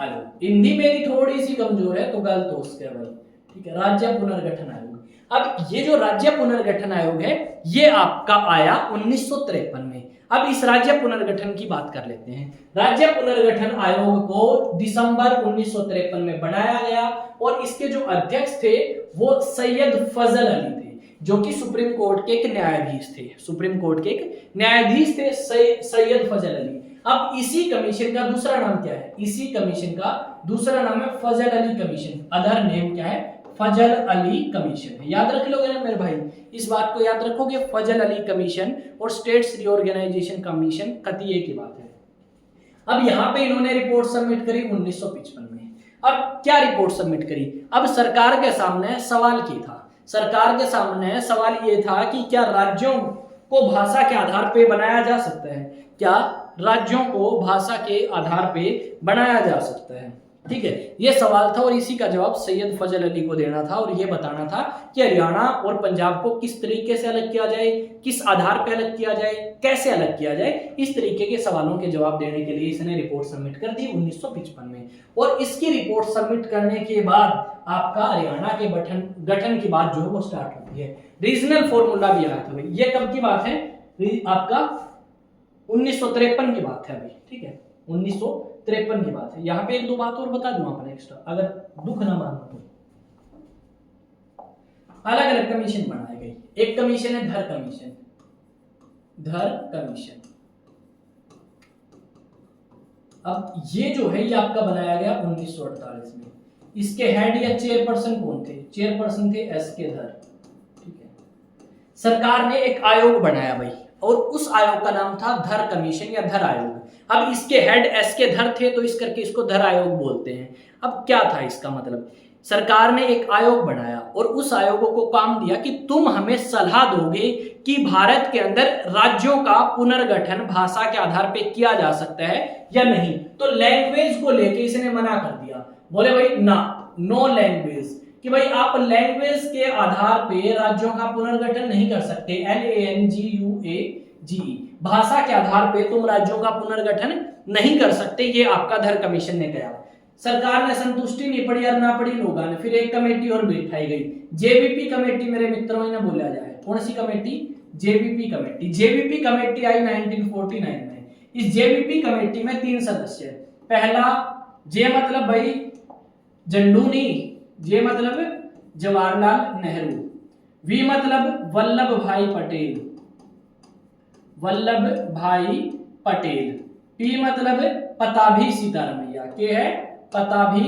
आयोग। हिंदी मेरी थोड़ी सी कमजोर है तो गलत हो उसके भाई। ठीक है, राज्य पुनर्गठन आयोग। अब ये जो राज्य पुनर्गठन आयोग है ये आपका आया 1953 में। अब इस राज्य पुनर्गठन की बात कर लेते हैं। राज्य पुनर्गठन आयोग को दिसंबर 1953 में बनाया गया और इसके जो अध्यक्ष थे वो सैयद फजल अली थे, जो कि सुप्रीम कोर्ट के एक न्यायाधीश थे। सुप्रीम कोर्ट के एक न्यायाधीश थे सैयद फजल अली। अब इसी कमीशन का दूसरा नाम क्या है? इसी कमीशन का दूसरा नाम है फजल अली कमीशन। अदर नेम क्या है? फजल अली कमीशन है। याद रख लोगे ना मेरे भाई, इस बात को याद रखोगे। फजल अली कमीशन और स्टेट्स रीऑर्गेनाइजेशन कमीशन कतिये की बात है। अब यहाँ पे इन्होंने रिपोर्ट सबमिट करी 1955 में। अब क्या रिपोर्ट सबमिट करी? अब सरकार के सामने सवाल की था। सरकार के सामने सवाल ये था कि क्या राज्यों को भाषा के आधार पे बनाया जा सकता है? क्या राज्यों को भाषा के आधार पे बनाया जा सकता है? ठीक है, ये सवाल था और इसी का जवाब सैयद फजल अली को देना था और ये बताना था कि हरियाणा और पंजाब को किस तरीके से अलग किया जाए, किस आधार पे अलग किया जाए, कैसे अलग किया जाए। इस तरीके के सवालों के जवाब देने के लिए इसने रिपोर्ट सबमिट कर दी 1955 में। और इसकी रिपोर्ट सबमिट करने के बाद आपका हरियाणा के गठन की बात जो है वो स्टार्ट होती है। रीजनल फॉर्मूला भी आया था। ये कब की बात है? आपका 1953 की बात है अभी। ठीक है, 1953 की बात है। यहाँ पे एक दो बात और बता दूं आपने एक्स्ट्रा, अगर दुख ना मानना तो। अलग अलग कमीशन बनाए गए। एक कमीशन है धर कमीशन। धर कमीशन, अब ये जो है ये आपका बनाया गया 1948 में। इसके हेड या चेयरपर्सन कौन थे? चेयरपर्सन थे एस के धर। ठीक है, सरकार ने एक आयोग बनाया भाई और उस आयोग का नाम था धर कमीशन या धर आयोग। अब इसके हेड एस के धर थे तो इस करके इसको धर आयोग बोलते हैं। अब क्या था इसका मतलब? सरकार ने एक आयोग बनाया और उस आयोग को काम दिया कि तुम हमें सलाह दोगे कि भारत के अंदर राज्यों का पुनर्गठन भाषा के आधार पे किया जा सकता है या नहीं। तो लैंग्वेज को लेके इसने मना कर दिया। बोले भाई ना, नो लैंग्वेज, कि भाई आप लैंग्वेज के आधार पे राज्यों का पुनर्गठन नहीं कर सकते। LANGUAGE, भाषा के आधार पे तुम राज्यों का पुनर्गठन नहीं कर सकते। ये आपका धर कमीशन ने कहा। सरकार ने संतुष्टि नहीं पड़ी और ना पड़ी लोगों ने, फिर एक कमेटी और बिठाई गई, जेबीपी कमेटी। मेरे मित्रों ने बोला जाए कौन सी committee? JBP committee. JBP committee आई 1949 में। इस जेबीपी कमेटी में 3 सदस्य। पहला जे मतलब भाई झंडूनी, जे मतलब जवाहरलाल नेहरू, वी मतलब वल्लभ भाई पटेल, वल्लभ भाई पटेल, पी मतलब पताभी सीतारमैया, के है पताभी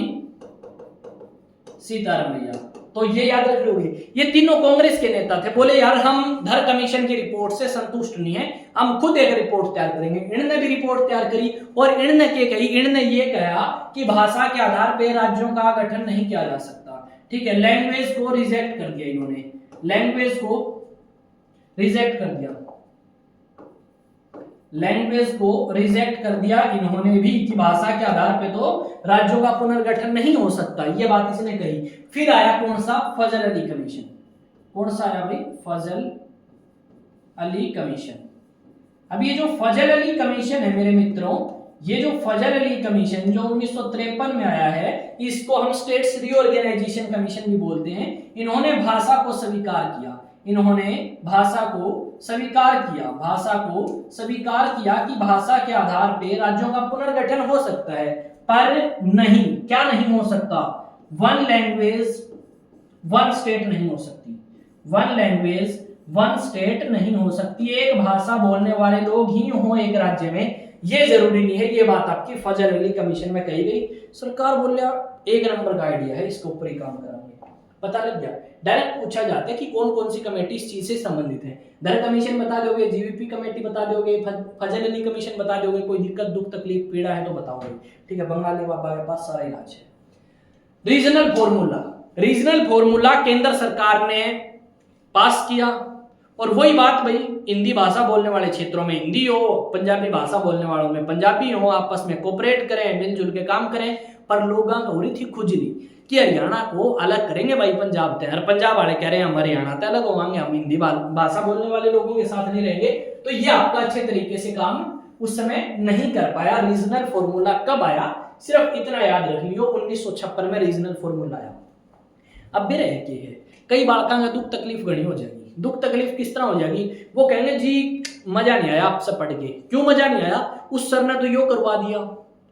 सीतारमैया। तो ये याद रख लोगे। ये तीनों कांग्रेस के नेता थे। बोले यार हम धर कमीशन की रिपोर्ट से संतुष्ट नहीं है, हम खुद एक रिपोर्ट तैयार करेंगे। इन्होंने भी रिपोर्ट तैयार करी और इन्होंने क्या कही? इन्होंने ये कहा कि भाषा के आधार पर राज्यों का गठन नहीं किया जा सकता। ठीक है, लैंग्वेज को रिजेक्ट कर दिया इन्होंने, लैंग्वेज को रिजेक्ट कर दिया, लैंग्वेज को रिजेक्ट कर दिया इन्होंने भी कि भाषा के आधार पे तो राज्यों का पुनर्गठन नहीं हो सकता। ये बात इसने कही। फिर आया कौन सा? फजल अली कमीशन। कौन सा आया भाई? फजल अली कमीशन। अब ये जो फजल अली कमीशन है मेरे मित्रों, ये जो फजल अली कमीशन जो 1953 में आया है, इसको हम स्टेट्स रीऑर्गेनाइजेशन कमीशन भी बोलते हैं। इन्होंने भाषा को स्वीकार किया, इन्होंने भाषा को स्वीकार किया, भाषा को स्वीकार किया कि भाषा के आधार पे राज्यों का पुनर्गठन हो सकता है, पर नहीं, क्या नहीं हो सकता, वन लैंग्वेज वन स्टेट नहीं हो सकती, वन लैंग्वेज वन स्टेट नहीं हो सकती, एक भाषा बोलने वाले लोग ही हों एक राज्य में, ये जरूरी नहीं है। ये बात आपकी फजल अली कमीशन में कही गई। सरकार बोल एक नंबर का आइडिया है, इसके ऊपर ही काम करांगे, पता लग गया। डायरेक्ट पूछा जाता है कि कौन कौन सी कमेटी इस चीज से संबंधित है, धर कमीशन बता दोगे, जीवीपी कमेटी बता दोगे, फजल अली कमीशन बता दोगे, कोई दिक्कत दुख तकलीफ पीड़ा है तो बताओगे, ठीक है। बंगाली बाबा के पास सारा इलाज है। रीजनल फॉर्मूला, रीजनल फॉर्मूला केंद्र सरकार ने पास किया, और वही बात भाई हिंदी भाषा बोलने वाले क्षेत्रों में हिंदी हो, पंजाबी भाषा बोलने वालों में पंजाबी हो, आपस में कोऑपरेट करें, मिलजुल के काम करें। पर लोगों को हो रही थी खुजली कि हरियाणा को अलग करेंगे भाई पंजाब से, हर पंजाब वाले कह रहे हैं हम हरियाणा से अलग होंगे, हम हिंदी भाषा बोलने वाले लोगों के साथ नहीं रहेंगे। तो ये आपका अच्छे तरीके से काम उस समय नहीं कर पाया। रीजनल फॉर्मूला कब आया, सिर्फ इतना याद रख लियो, 1956 में रीजनल फॉर्मूला आया। अब भी रहे कि है कई बालका का दुख तकलीफ घनी हो जाएगी। दुख तकलीफ किस तरह हो जाएगी, वो कहेंगे जी मजा नहीं आया आपसे पढ़ के। क्यों मजा नहीं आया, उस सर ने तो यो करवा दिया,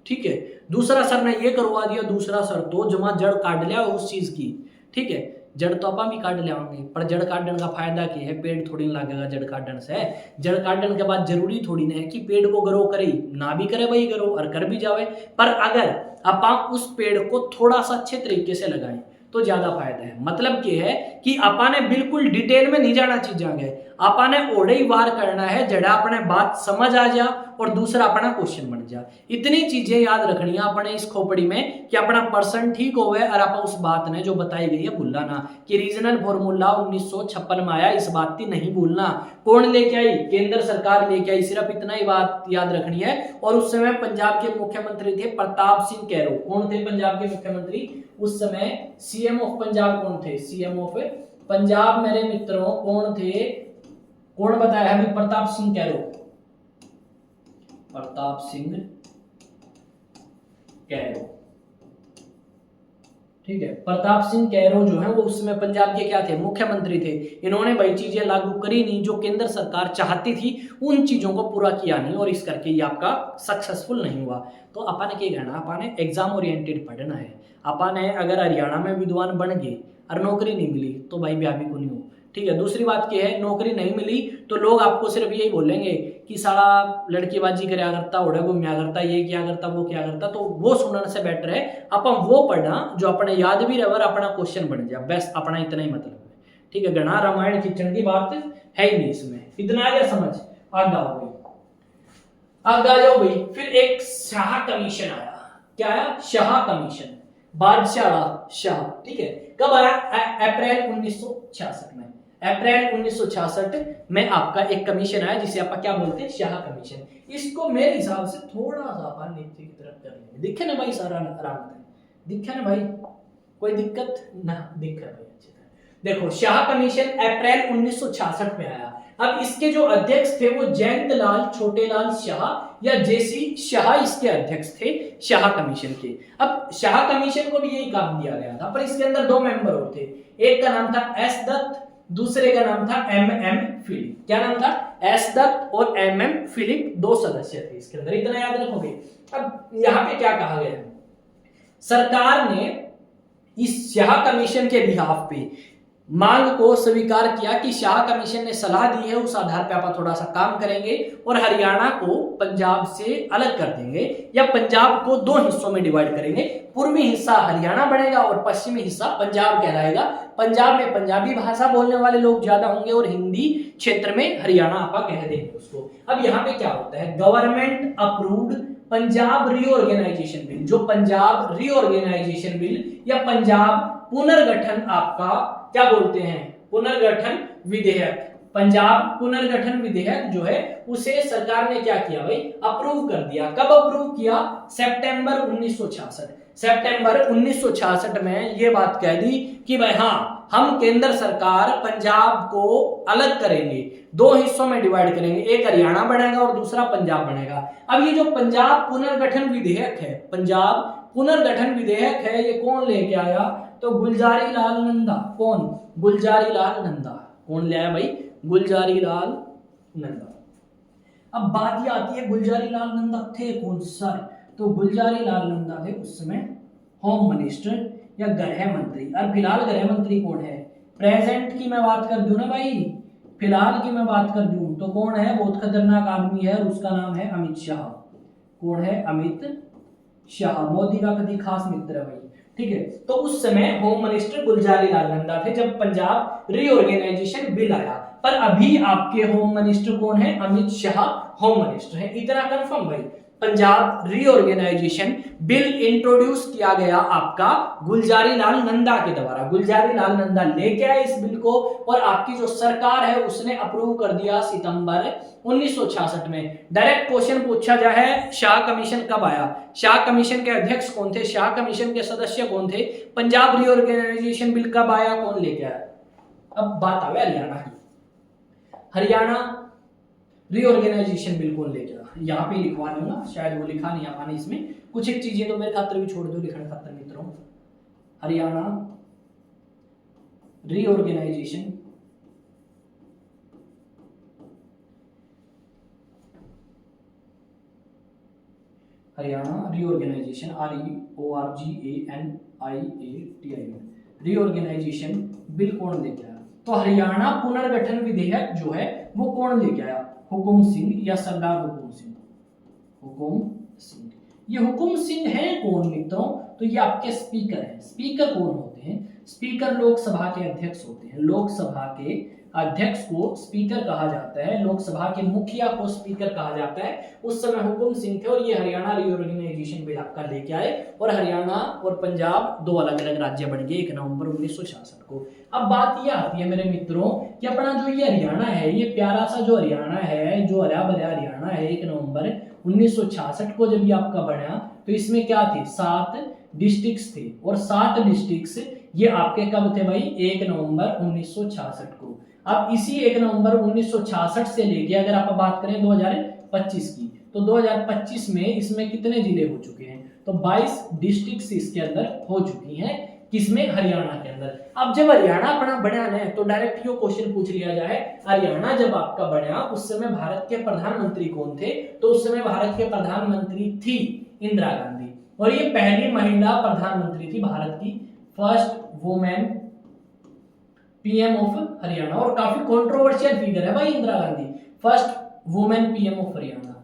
ठीक है, दूसरा सर ने ये करवा दिया, दूसरा सर तो जमा जड़ काट लिया उस चीज की, ठीक है। जड़ तो आप भी काट लियाओगे, पर जड़ काटने का फायदा क्या है, पेड़ थोड़ी ना लगेगा जड़ काटने से। जड़ काटने के बाद जरूरी थोड़ी ना है कि पेड़ को ग्रो करे, ना भी करे वही ग्रो और कर भी जावे। पर अगर आप उस पेड़ को थोड़ा सा अच्छे तरीके से लगाएं तो ज्यादा फायदा है। मतलब क्या है कि आपा ने बिल्कुल डिटेल में नहीं जाना चीजें, आपा ने ओढ़े ही वार करना है, जड़ा अपने बात समझ आ जा और दूसरा अपना क्वेश्चन बन जा। इतनी चीजें याद रखनी है अपने इस खोपड़ी में कि अपना पर्सन ठीक होवे और आप उस बात ने जो बताई गई है भूलना ना, कि रीजनल फॉर्मूला 1956 में आया, इस बात की नहीं भूलना। कौन लेके आई, केंद्र सरकार लेके आई, सिर्फ इतना ही बात याद रखनी है। और उस समय पंजाब के मुख्यमंत्री थे प्रताप सिंह कैरो। कौन थे पंजाब के मुख्यमंत्री उस समय, सीएम ऑफ पंजाब कौन थे, सीएम ऑफ पंजाब मेरे मित्रों कौन थे, कौन बताया है, प्रताप सिंह कैरो, प्रताप सिंह कैरो, ठीक है। प्रताप सिंह कैरो जो है वो उस समय पंजाब के क्या थे, मुख्यमंत्री थे। इन्होंने भाई चीजें लागू करी नहीं जो केंद्र सरकार चाहती थी, उन चीजों को पूरा किया नहीं, और इस करके ये आपका सक्सेसफुल नहीं हुआ। तो अपन ने क्या कहना, अपन ने एग्जाम ओरिएंटेड पढ़ना है। अपन ने अगर हरियाणा में विद्वान बन गए और नौकरी नहीं मिली तो भाई ब्याबी को नहीं हो, ठीक है। दूसरी बात क्या है, नौकरी नहीं मिली तो लोग आपको सिर्फ यही बोलेंगे कि साला लड़कीबाजी क्या करता, उड़ा घूमया करता, ये क्या करता, वो क्या करता। तो वो सुनने से बेटर है अपन वो पढ़ना जो अपने याद भी रहे और अपना क्वेश्चन बन जाए, बस अपना इतना ही मतलब है, ठीक है। गणा रामायण खींचने की बात है ही नहीं इसमें, इतना आ गया समझ, आगे आओ भाई, आगे आ जाओ भाई। फिर एक शाह कमीशन आया, क्या आया, शाह कमीशन, बादशाह शाह, ठीक है। कब आया, अप्रैल 1966 में, अप्रैल 1966 में आपका एक कमीशन आया जिसे आप क्या बोलते हैं, शाह कमीशन। इसको मेरे हिसाब से थोड़ा सा अपन नीचे की तरफ कर लेंगे, दिखे ना भाई सारा आराम से, दिखे ना भाई, कोई दिक्कत ना, दिखे भाई अच्छी तरह। देखो शाह कमीशन अप्रैल 1966 में आया। अब इसके जो अध्यक्ष थे वो जयंतलाल छोटेलाल शाह या जेसी शाह इसके अध्यक्ष थे शाह कमीशन के। अब शाह कमीशन को भी यही काम दिया गया था, पर इसके अंदर दो मेंबर होते, एक का नाम था एस दत्त, दूसरे का नाम था एम फिलिप। क्या नाम था, एस दत्त और एम फिलिप, दो सदस्य थे इसके अंदर, इतना याद रखोगे। अब यहाँ पे क्या कहा गया है, सरकार ने इस शाह कमीशन के बिहाफ पे मांग को स्वीकार किया कि शाह कमीशन ने सलाह दी है, उस आधार पे आप थोड़ा सा काम करेंगे और हरियाणा को पंजाब से अलग कर देंगे, या पंजाब को दो हिस्सों में डिवाइड करेंगे। पूर्वी हिस्सा हरियाणा बनेगा और पश्चिमी हिस्सा पंजाब कहलाएगा। पंजाब में पंजाबी भाषा बोलने वाले लोग ज्यादा होंगे और हिंदी क्षेत्र में हरियाणा आप कह देंगे उसको। अब यहाँ पे क्या होता है, government approved Punjab reorganisation bill, जो पंजाब रीऑर्गेनाइजेशन बिल या पंजाब पुनर्गठन आपका क्या बोलते हैं, पुनर्गठन विधेयक, पंजाब पुनर्गठन विधेयक जो है उसे सरकार ने क्या किया भाई, अप्रूव कर दिया। कब अप्रूव किया, सितंबर 1966। सितंबर 1966 में ये बात कह दी कि भाई हाँ हम केंद्र सरकार पंजाब को अलग करेंगे, दो हिस्सों में डिवाइड करेंगे, एक हरियाणा बनेगा और दूसरा पंजाब बनेगा। अब ये जो पंजाब पुनर्गठन विधेयक है, पंजाब पुनर्गठन विधेयक है, ये कौन लेके आया? तो गुलजारी लाल नंदा। कौन? गुलजारी लाल नंदा। कौन ले आया भाई? गुलजारी लाल नंदा। अब बात ये आती है गुलजारी लाल नंदा थे कौन सर? तो गुलजारी लाल नंदा थे उस समय होम मिनिस्टर या गृह मंत्री। और फिलहाल गृह मंत्री कौन है? प्रेजेंट की मैं बात कर दूं ना भाई, फिलहाल की मैं बात कर दूं तो कौन है? बहुत खतरनाक आदमी है और उसका नाम है अमित शाह। कौन है? अमित शाह, मोदी का कभी खास मित्र है भाई। ठीक है, तो उस समय होम मिनिस्टर गुलजारी लाल नंदा थे जब पंजाब रीऑर्गेनाइजेशन बिल आया। पर अभी आपके होम मिनिस्टर कौन है? अमित शाह होम मिनिस्टर है। इतना कंफर्म भाई, पंजाब रीऑर्गेनाइजेशन बिल इंट्रोड्यूस किया गया आपका गुलजारी लाल नंदा के द्वारा। गुलजारी लाल नंदा लेके आए इस बिल को और आपकी जो सरकार है उसने अप्रूव कर दिया सितंबर 1966 में। डायरेक्ट क्वेश्चन पूछा जाए, शाह कमीशन कब आया? शाह कमीशन के अध्यक्ष कौन थे? शाह कमीशन के सदस्य कौन थे? पंजाब रीऑर्गेनाइजेशन बिल कब आया? कौन लेके आया? अब बात आवे हरियाणा की। हरियाणा रीऑर्गेनाइजेशन बिल कौन लेके आया? यहाँ पे लिखवा दूंगा, शायद वो लिखा नहीं आना इसमें, कुछ एक चीजें तो मेरे खातर भी छोड़ दो लिखने खातर मित्रों। Haryana reorganisation REORGANIZATION reorganisation bill कौन लेके आया? तो हरियाणा पुनर्गठन विधेयक जो है वो कौन लेके आया? हुकुम सिंह या सरदार हुकुम सिंह? हुकुम सिंह। ये हुकुम सिंह है कौन मित्रों? तो ये आपके स्पीकर हैं। स्पीकर कौन होते हैं? स्पीकर लोकसभा के अध्यक्ष होते हैं। लोकसभा के अध्यक्ष को स्पीकर कहा जाता है, लोकसभा के मुखिया को स्पीकर कहा जाता है। उस समय हुकुम सिंह थे और ये हरियाणा रीऑर्गेनाइजेशन बिल आपका लेके आए और हरियाणा और पंजाब दो अलग अलग राज्य बन गए 1 नवंबर 1966 को। अब बात ये आती है मेरे मित्रों कि अपना जो ये हरियाणा है, ये प्यारा सा जो हरियाणा है, जो हरा भरा हरियाणा है, 1 नवंबर 1966 को जब ये आपका बना तो इसमें क्या थे? 7 डिस्ट्रिक्ट्स थे और 7 डिस्ट्रिक्ट्स ये आपके कब थे भाई? 1 नवंबर 1966 को। अब इसी 1 नवंबर 1966 से लेके अगर आप बात करें 2025 की, तो 2025 में इसमें कितने जिले हो चुके हैं? तो 22 डिस्ट्रिक्ट्स इसके अंदर हो चुकी हैं। किसमें? हरियाणा के अंदर। अब जब हरियाणा अपना बना है तो डायरेक्ट यो क्वेश्चन पूछ लिया जाए, हरियाणा जब आपका बना उस समय भारत के प्रधानमंत्री कौन थे? तो उस समय भारत के प्रधानमंत्री थी इंदिरा गांधी और ये पहली महिला प्रधानमंत्री थी भारत की, first women PM of Haryana. और काफी कंट्रोवर्शियल फिगर है भाई Indira Gandhi, first women PM of Haryana,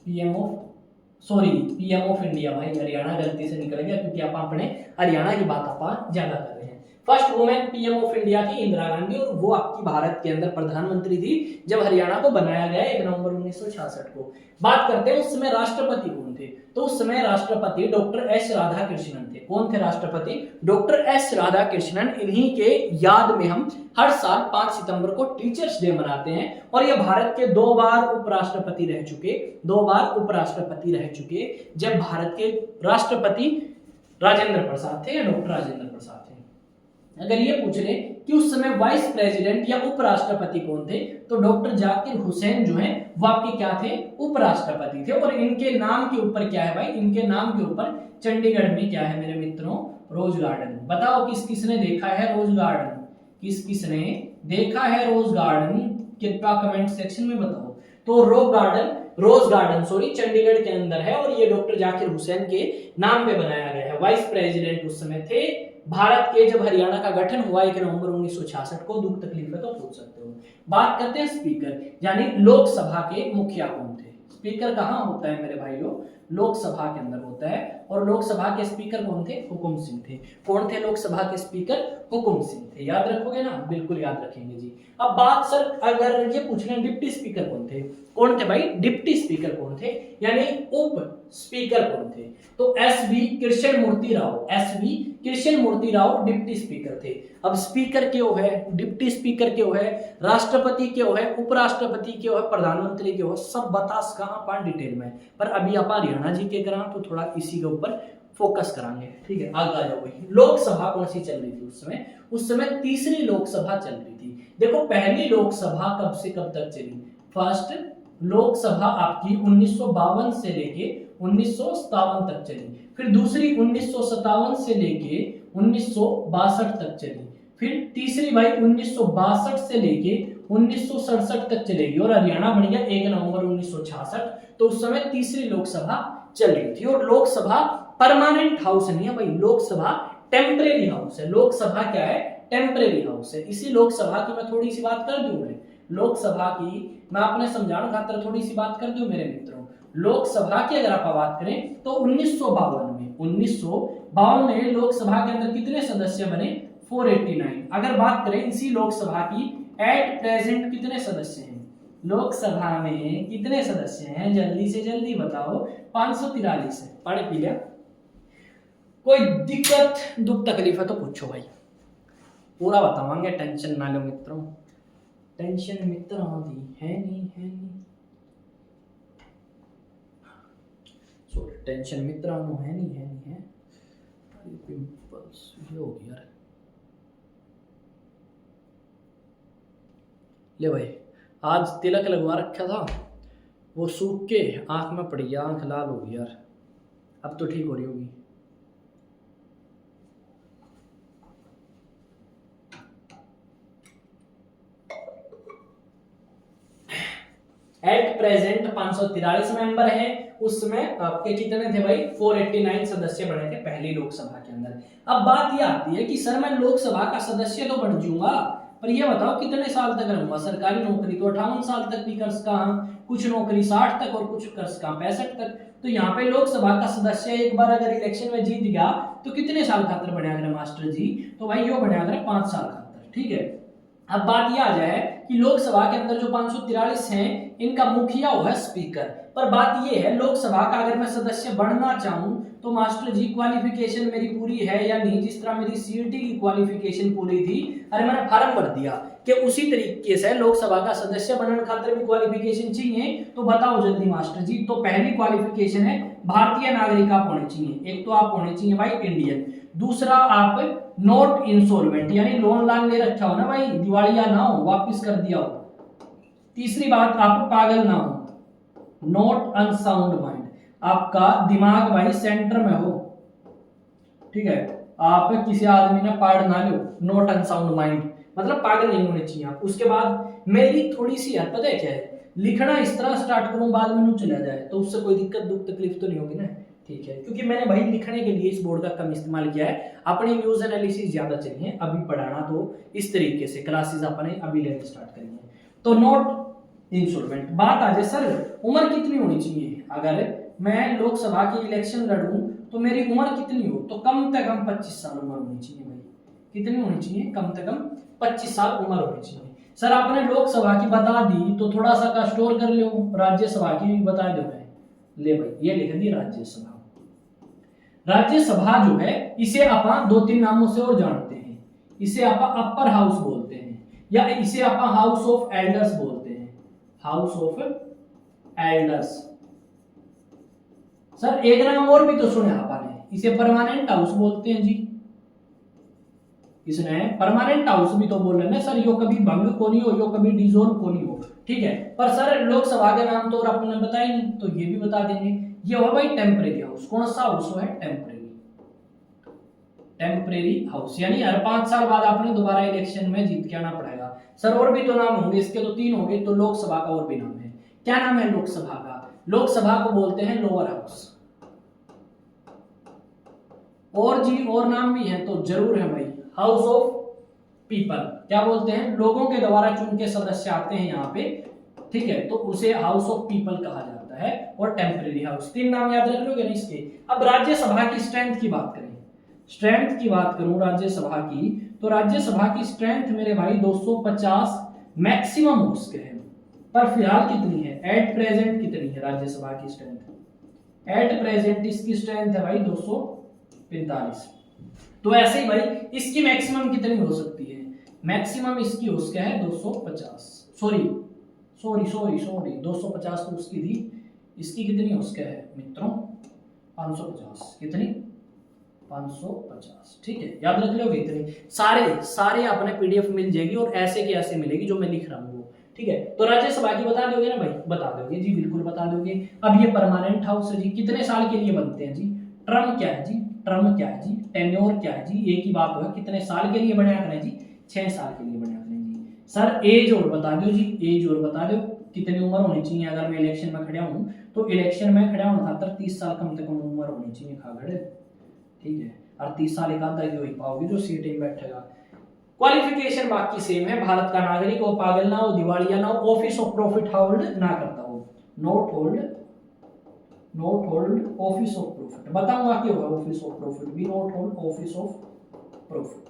PM of India. भाई हरियाणा गलती से निकल गया क्योंकि आप अपने हरियाणा की बात आप ज्यादा कर रहे हैं। First women PM of India थी इंदिरा गांधी और वो आपकी भारत के अंदर प्रधानमंत्री थी जब हरियाणा को बनाया गया 1 नवंबर 1966 को। बात करते हैं उस समय राष्ट्रपति कौन थे? तो उस समय राष्ट्रपति डॉक्टर एस राधाकृष्णन थे। कौन थे राष्ट्रपति? Doctor S Radhakrishnan. इन्हीं के याद में हम हर साल 5 सितंबर को टीचर्स डे मनाते हैं और ये भारत के 2 बार उपराष्ट्रपति रह चुके, जब भारत के राष्ट्रपति राजेंद्र प्रसाद थे या डॉक्टर राजेंद्र प्रसाद थे। अगर ये पूछ ले कि उस समय वाइस प्रेसिडेंट या उपराष्ट्रपति कौन थे, तो डॉक्टर जाकिर हुसैन जो है वो आपके क्या थे? उपराष्ट्रपति थे। और इनके नाम के ऊपर क्या है भाई? इनके नाम के ऊपर चंडीगढ़ में क्या है मेरे मित्रों? Rose garden. बताओ किस किसने देखा है रोज गार्डन? किस किसने देखा है रोज गार्डन? कृपया कमेंट सेक्शन में बताओ। तो रोज गार्डन चंडीगढ़ के अंदर है और ये डॉक्टर जाकिर हुसैन के नाम पे बनाया गया है। वाइस प्रेसिडेंट उस समय थे भारत के जब हरियाणा का गठन हुआ 1 नवंबर 1966 को। दुख तकलीफ है तो पूछ सकते हो। बात करते हैं स्पीकर यानी लोकसभा के मुखिया कौन थे? स्पीकर कहाँ होता है मेरे भाइयों? लोकसभा के अंदर होता है और लोकसभा के स्पीकर कौन थे? हुकुम सिंह थे। कौन थे लोकसभा के स्पीकर? हुकुम सिंह थे। याद रखोगे ना? बिल्कुल याद रखेंगे जी। अब बात सर अगर ये पूछ रहे हैं डिप्टी स्पीकर कौन थे? कौन थे भाई? डिप्टी स्पीकर कौन थे यानी उप स्पीकर कौन थे? तो एसवी कृष्ण मूर्ति राव डिप्टी स्पीकर थे। अब स्पीकर क्यों है, डिप्टी स्पीकर क्यों है, राष्ट्रपति क्यों है, उपराष्ट्रपति क्यों है, प्रधानमंत्री क्यों है, सब बता कहां पर डिटेल में। पर अभी आप हरियाणा जी के करा तो थोड़ा इसी के ऊपर फोकस कराएंगे, ठीक है। आगे आ जाओ भाई। लोकसभा कौन सी चल रही थी उस समय तीसरी लोकसभा चल रही थी। देखो पहली लोकसभा कब से कब तक चली, फर्स्ट लोकसभा आपकी 1952 से लेके 1957 तक चली, फिर दूसरी 1957 से लेके 1962 तक चली, फिर तीसरी भाई 1962 से लेके 1967 तक चलेगी, और हरियाणा बन गया 1 नवंबर 1966। तो उस समय तीसरी लोकसभा चल रही थी। और लोकसभा परमानेंट हाउस नहीं है भाई, लोकसभा टेम्परेरी हाउस है। लोकसभा क्या है, टेम्परेरी हाउस है। इसी लोकसभा की मैं थोड़ी सी बात कर दूं, लोकसभा की मैं आपने समझाने खातिर थोड़ी सी बात कर दूं मेरे मित्रों। लोकसभा की अगर आप बात करें तो 1952 में लोकसभा के अंदर कितने सदस्य बने, 489। अगर बात करें इसी लोकसभा की एट प्रेजेंट कितने सदस्य हैं, लोकसभा में कितने सदस्य हैं, जल्दी से जल्दी बताओ। 543 है। पढ़ पी लिया? कोई दिक्कत दुख तकलीफ है तो पूछो भाई, पूरा बतावांगे, टेंशन ना लो मित्रों। टेंशन मित्रों दी है नहीं, सॉरी टेंशन मित्रों है नहीं। पिंपल्स ये हो गया यार। ले भाई, आज तिलक लगवा रखा था, वो सूख के आंख में पड़ गया, आंख लाल हो गई यार। अब तो ठीक हो रही होगी। एट प्रेजेंट 543 मेंबर हैं। उस समय आपके कितने थे भाई, 489 सदस्य बने थे पहली लोकसभा के अंदर। अब बात ये आती है कि सर मैं लोकसभा का सदस्य तो बन जाऊंगा, पर ये बताओ कितने साल तक रहूंगा। सरकारी नौकरी तो 58 साल तक भी कर सका, कुछ नौकरी 60 तक और कुछ कर सका 65 तक। तो यहाँ पे लोकसभा का सदस्य एक बार अगर इलेक्शन में जीत गया तो कितने साल खातर बने अगर मास्टर जी, तो भाई यो बने अगर 5 साल खातर, ठीक है। अब बात यह आ जाए कि लोकसभा के अंदर जो 543 हैं इनका मुखिया हुआ है स्पीकर। पर बात यह है लोकसभा का अगर मैं सदस्य बनना चाहूं तो मास्टर जी क्वालिफिकेशन मेरी पूरी है या नहीं। जिस तरह मेरी सीईटी की क्वालिफिकेशन पूरी थी, अरे मैंने फॉर्म भर दिया कि उसी तरीके से लोकसभा का सदस्य बनने खातिर भी क्वालिफिकेशन चाहिए। तो बताओ जल्दी मास्टर जी। तो पहली क्वालिफिकेशन है भारतीय नागरिक आप होने चाहिए। एक तो आप होने चाहिए भाई इंडियन, दूसरा आप नॉट इंसॉल्वेंट यानी लोन लान ले रखा हो ना भाई, दिवालिया ना हो, वापिस कर दिया हो। तीसरी बात आप पागल ना हो, नॉट अनसाउंड माइंड, आपका दिमाग भाई सेंटर में हो, ठीक है। आप किसी आदमी ने पाड़ ना लो, नॉट अनसाउंड माइंड मतलब पागल नहीं होने चाहिए आप। उसके बाद मेरी थोड़ी सी यार पता है क्या है, लिखना इस तरह स्टार्ट करूं बाद में यूं चला जाए तो उससे कोई दिक्कत दुख तकलीफ तो नहीं होगी ना, ठीक है। क्योंकि मैंने भाई लिखने के लिए इस बोर्ड का कम इस्तेमाल किया है, अपनी न्यूज एनालिसिस ज्यादा चली है। अभी पढ़ाना तो इस तरीके से क्लासेस अपने अभी लेना स्टार्ट करेंगे। तो नॉट इंसॉल्वेंट। बात आ जाए सर उम्र कितनी होनी चाहिए, अगर मैं लोकसभा की इलेक्शन लड़ूं तो मेरी उम्र कितनी हो, तो कम से कम 25 साल उम्र होनी चाहिए भाई। कितनी होनी चाहिए, कम से कम 25 साल उम्र होनी चाहिए। सर आपने लोकसभा की बता दी तो थोड़ा सा का स्टोर कर लो, राज्यसभा की भी बता दो मैं। ले भाई ये लिख दी राज्यसभा। राज्यसभा जो है इसे आप 2-3 नामों से और जानते हैं। इसे आप अपर हाउस बोलते हैं या इसे आप हाउस ऑफ एल्डर्स बोलते हैं, हाउस ऑफ एल्डर्स। सर एक नाम और भी तो सुने आपने, इसे परमानेंट हाउस बोलते हैं जी। इसने परमानेंट हाउस भी तो बोल रहे हैं सर, यो कभी भंग को नहीं हो, यो कभी डिसॉल्व को नहीं हो, ठीक है। पर सर लोकसभा के नाम तो और आपने बताया नहीं, तो ये भी बता देंगे। ये हो भाई टेम्परेरी हाउस। कौन सा हाउस है, टेम्परेरी हाउस, यानी हर 5 साल बाद आपने दोबारा इलेक्शन में जीत के आना पड़ेगा। सर और भी तो नाम होंगे इसके, तो 3 हो गए। तो लोकसभा का और भी नाम है। क्या नाम है लोकसभा का, लोकसभा को बोलते हैं लोअर हाउस। और जी और नाम भी है तो जरूर है भाई, हाउस ऑफ पीपल। क्या बोलते हैं, लोगों के द्वारा चुन के सदस्य आते हैं यहाँ पे, ठीक है। तो उसे हाउस ऑफ पीपल कहा जाता है। और टेम्परेरी हाउस, 3 नाम याद रख लोगे ना इसके। अब राज्यसभा की स्ट्रेंथ की बात करें, स्ट्रेंथ की बात करूं राज्यसभा की, तो राज्यसभा की स्ट्रेंथ मेरे भाई 250 मैक्सिमम हो उसके है। पर फिलहाल कितनी है, एट प्रेजेंट कितनी है राज्यसभा की स्ट्रेंथ, एट प्रेजेंट इसकी स्ट्रेंथ है भाई 245। तो ऐसे ही भाई इसकी मैक्सिमम कितनी हो सकती है, मैक्सिमम इसकी हो सकता है 250, सॉरी 250 तो उसकी थी, इसकी कितनी हो सकता है मित्रों 550, कितनी 550, ठीक है, याद रख लोगे इतने सारे अपने पीडीएफ मिल जाएगी और ऐसे की ऐसे मिलेगी जो मैं लिख रहा हूँ, ठीक है। तो राज्यसभा की बता दोगे ना भाई, बता दोगे जी, बिल्कुल बता दोगे। अब ये परमानेंट हाउस है जी, कितने साल के लिए बनते हैं जी, टर्म क्या है जी, टर्म क्या है जी, टेन्योर क्या है जी, एक ही बात होगा, कितने साल के लिए बनया करें जी, 6 साल के लिए बनया करें जी। सर एज और बता दो जी, एज और बता दो कितनी उम्र होनी चाहिए, अगर मैं इलेक्शन में खड़ा हूँ तो इलेक्शन में खड़ा होने खातर 30 साल कम से कम उम्र होनी चाहिए खागड़े, ठीक है, और 30 साल एक आधा की हो पाओगे जो सीट में बैठेगा। क्वालिफिकेशन बाकी सेम है, भारत का नागरिक हो, पागल ना हो, दिवालिया ना हो, ऑफिस ऑफ प्रॉफिट होल्ड ना करता हो, not hold office of profit, बताऊंगा क्या होगा ऑफिस ऑफ प्रॉफिट भी, not hold office of profit,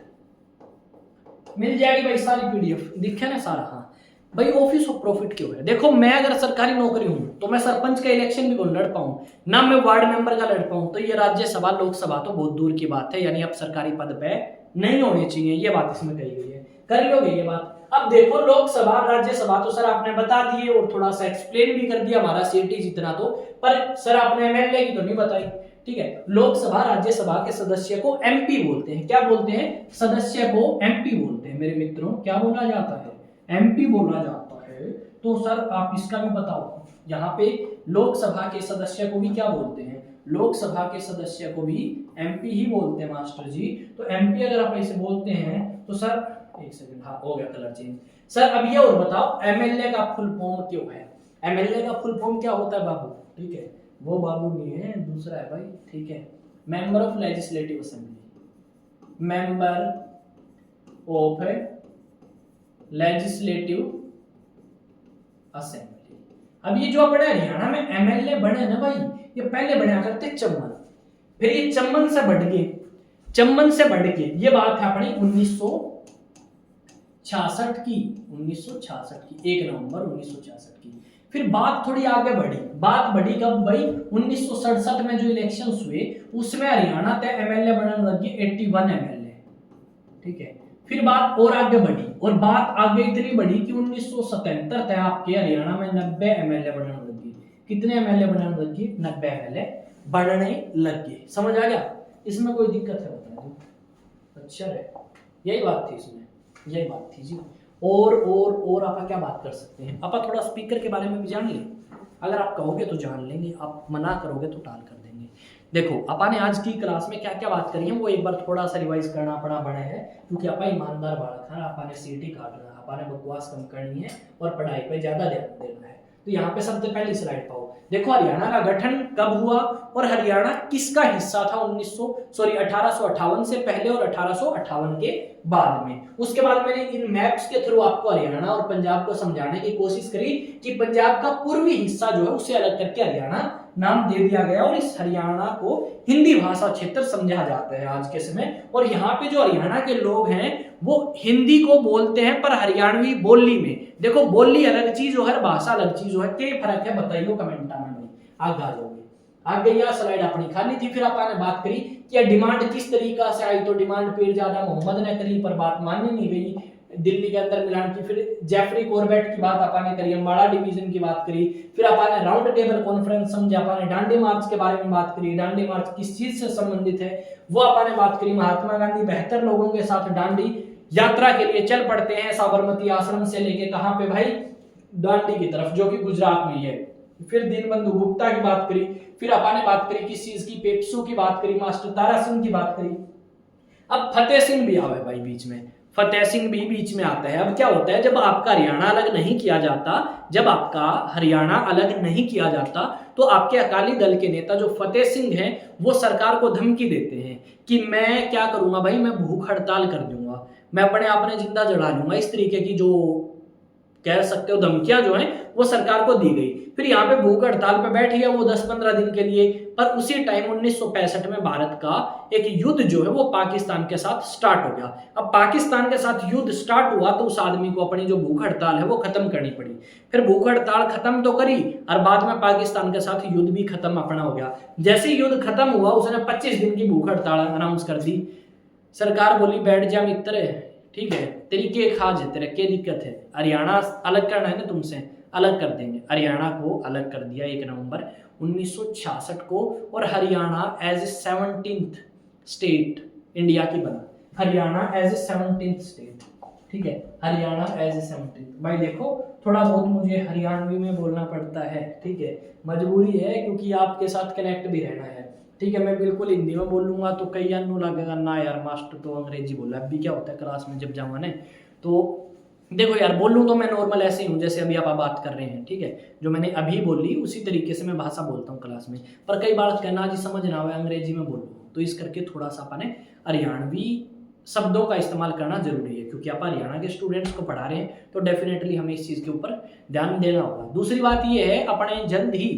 मिल जाएगी भाई सारी पीडीएफ, दिखे ना सारा। हाँ भाई ऑफिस ऑफ प्रॉफिट क्यों है, देखो मैं अगर सरकारी नौकरी हूं तो मैं सरपंच का इलेक्शन भी लड़ पाऊं ना, मैं वार्ड मेंबर का लड़ पाऊं, तो ये राज्यसभा लोकसभा तो बहुत दूर की बात है, यानी अब सरकारी पद पे नहीं होने चाहिए, ये बात इसमें कही गई है, कर लोगे ये बात। अब देखो लोकसभा राज्यसभा तो सर आपने बता दिए और थोड़ा सा एक्सप्लेन भी कर दिया हमारा सीटी जितना, तो पर सर आपने एमएलए की तो नहीं बताई, ठीक है। लोकसभा राज्यसभा के सदस्य को एमपी बोलते हैं, क्या बोलते हैं, सदस्य को एमपी बोलते हैं मेरे मित्रों, क्या बोला जाता है, एमपी बोला जाता है। तो सर आप इसका भी बताओ, यहाँ पे लोकसभा के सदस्य को भी क्या बोलते हैं, लोकसभा के सदस्य को भी एमपी ही बोलते हैं मास्टर जी। तो एमपी अगर आप ऐसे बोलते हैं तो सर एक सेकंड, हाँ हो गया कलर चेंज। सर अब ये और बताओ एमएलए का फुल फॉर्म क्यों है, एमएलए का फुल फॉर्म क्या होता है बाबू, ठीक है, वो बाबू नहीं है दूसरा है भाई, ठीक है, member of legislative assembly, member of legislative assembly. अब ये जो अपने हरियाणा में एमएलए बने ना भाई, ये पहले बना करते चम्मन, फिर ये चम्मन से बढ़ गए, चम्मन से बढ़ के ये बात है अपनी 1966 की, 1966 की 1 नवंबर 1966 की। फिर बात थोड़ी आगे बढ़ी, बात बढ़ी कब भाई, 1967 में जो इलेक्शंस हुए उसमें हरियाणा तय एमएलए बनने लगे 81 एमएलए, ठीक है। फिर बात और आगे बढ़ी और बात आगे इतनी बढ़ी कि 1977 तक आपके हरियाणा में 90 एमएलए बनने लगे, कितने एमएलए बनने लगे, 90 एमएलए बढ़ने लगे, समझ आ गया, इसमें कोई दिक्कत है बता दो, अच्छा है, यही बात थी इसमें, यही बात थी जी। और आप क्या बात कर सकते हैं, आप थोड़ा स्पीकर के बारे में भी जान लें, अगर आप कहोगे तो जान लेंगे, आप मना करोगे तो टाल कर देंगे। देखो अपन आज की क्लास में क्या क्या बात करी है वो एक बार थोड़ा सा रिवाइज करना पड़ा बड़े है, क्योंकि आप ईमानदार बालक है, अपन ने सीटी काट रहा, अपन ने बकवास कम करनी है और पढ़ाई पे ज्यादा ध्यान देना है। तो यहाँ पे सबसे पहली स्लाइड पाओ, देखो हरियाणा का गठन कब हुआ और हरियाणा किसका हिस्सा था 1858 से पहले और 1858 के बाद में। उसके बाद मैंने इन मैप्स के थ्रू आपको हरियाणा और पंजाब को समझाने की कोशिश करी कि पंजाब का पूर्वी हिस्सा जो है उसे अलग करके हरियाणा नाम दे दिया गया और इस हरियाणा को हिंदी भाषा क्षेत्र समझा जाता है आज के समय। और यहाँ पे जो हरियाणा के लोग हैं वो हिंदी को बोलते हैं पर हरियाणवी बोली में, देखो बोली अलग चीज हो, हर भाषा अलग चीज हो है, क्या फर्क है बताइए कमेंटा में भाई, आगे आ जाओगे। आगे यह स्लाइड अपनी खाली थी, फिर आपने बात करी कि डिमांड किस तरीका से आई, तो डिमांड फिर ज्यादा मोहम्मद ने करी पर बात मानी नहीं गई, दिल्ली के अंदर मिलान की। फिर जेफरी कॉर्बेट की बात आपने करी, अम्बाड़ा डिवीजन की बात करी, फिर आपने राउंड टेबल कॉन्फ्रेंस समझा, आपने डांडी मार्च के बारे में बात करी, डांडी मार्च किस चीज से संबंधित है वो आपने बात करी। महात्मा गांधी 72 लोगों के साथ डांडी यात्रा के लिए चल पड़ते हैं, साबरमती आश्रम से लेके कहां पे भाई, दांडी की तरफ, जो कि गुजरात में है। फिर दीनबंधु गुप्ता की बात करी, फिर आपने बात करी किस चीज की, पेप्सू की बात करी, मास्टर तारा सिंह की बात करी। अब फतेह सिंह भी आवे भाई बीच में, फतेह सिंह भी बीच में आता है। अब क्या होता है, जब आपका हरियाणा अलग नहीं किया जाता, जब आपका हरियाणा अलग नहीं किया जाता तो आपके अकाली दल के नेता जो फतेह सिंह हैं वो सरकार को धमकी देते हैं कि मैं क्या करूंगा भाई, मैं भूख हड़ताल कर दूंगा, मैं अपने आप ने जिंदा जला लूंगा। इस तरीके की जो कह सकते हो धमकियां जो हैं वो सरकार को दी गई। फिर यहाँ पे भूख हड़ताल पे बैठ गया वो 10-15 दिन के लिए। पर उसी टाइम 1965 में भारत का एक युद्ध जो है वो पाकिस्तान के साथ स्टार्ट हो गया। अब पाकिस्तान के साथ युद्ध स्टार्ट हुआ तो उस आदमी को अपनी जो भूख हड़ताल है वो खत्म करनी पड़ी। फिर भूख हड़ताल खत्म तो करी और बाद में पाकिस्तान के साथ युद्ध भी खत्म अपना हो गया। जैसे युद्ध खत्म हुआ उसने 25 दिन की भूख हड़ताल अनाउंस कर दी। सरकार बोली बैठ जा मित्र, ठीक है, तेरी के खाज है, तेरे क्या दिक्कत है, हरियाणा अलग करना है ना तुमसे, अलग कर देंगे। हरियाणा को अलग कर दिया 1 नवंबर 1966 को और Haryana as 17th state India की बना, Haryana as a 17th state, ठीक है, हरियाणा एज ए 17th। भाई देखो थोड़ा बहुत मुझे हरियाणवी में बोलना पड़ता है, ठीक है, मजबूरी है क्योंकि आपके साथ कनेक्ट भी रहना है, ठीक है। मैं बिल्कुल हिंदी में बोलूंगा तो कई अन्नू लगेगा ना यार मास्टर तो अंग्रेजी बोला, अभी क्या होता है क्लास में जब जावा ने, तो देखो यार बोलूँ तो मैं नॉर्मल ऐसे ही हूँ जैसे अभी आप बात कर रहे हैं, ठीक है, जो मैंने अभी बोली उसी तरीके से मैं भाषा बोलता हूँ क्लास में, पर कई बार कहना जी समझ ना आवे अंग्रेजी में बोलूँ, तो इस करके थोड़ा सा अपने हरियाणवी शब्दों का इस्तेमाल करना जरूरी है, क्योंकि आप हरियाणा के स्टूडेंट्स को पढ़ा रहे हैं तो डेफिनेटली हमें इस चीज़ के ऊपर ध्यान देना होगा। दूसरी बात ये है अपने जल्द ही,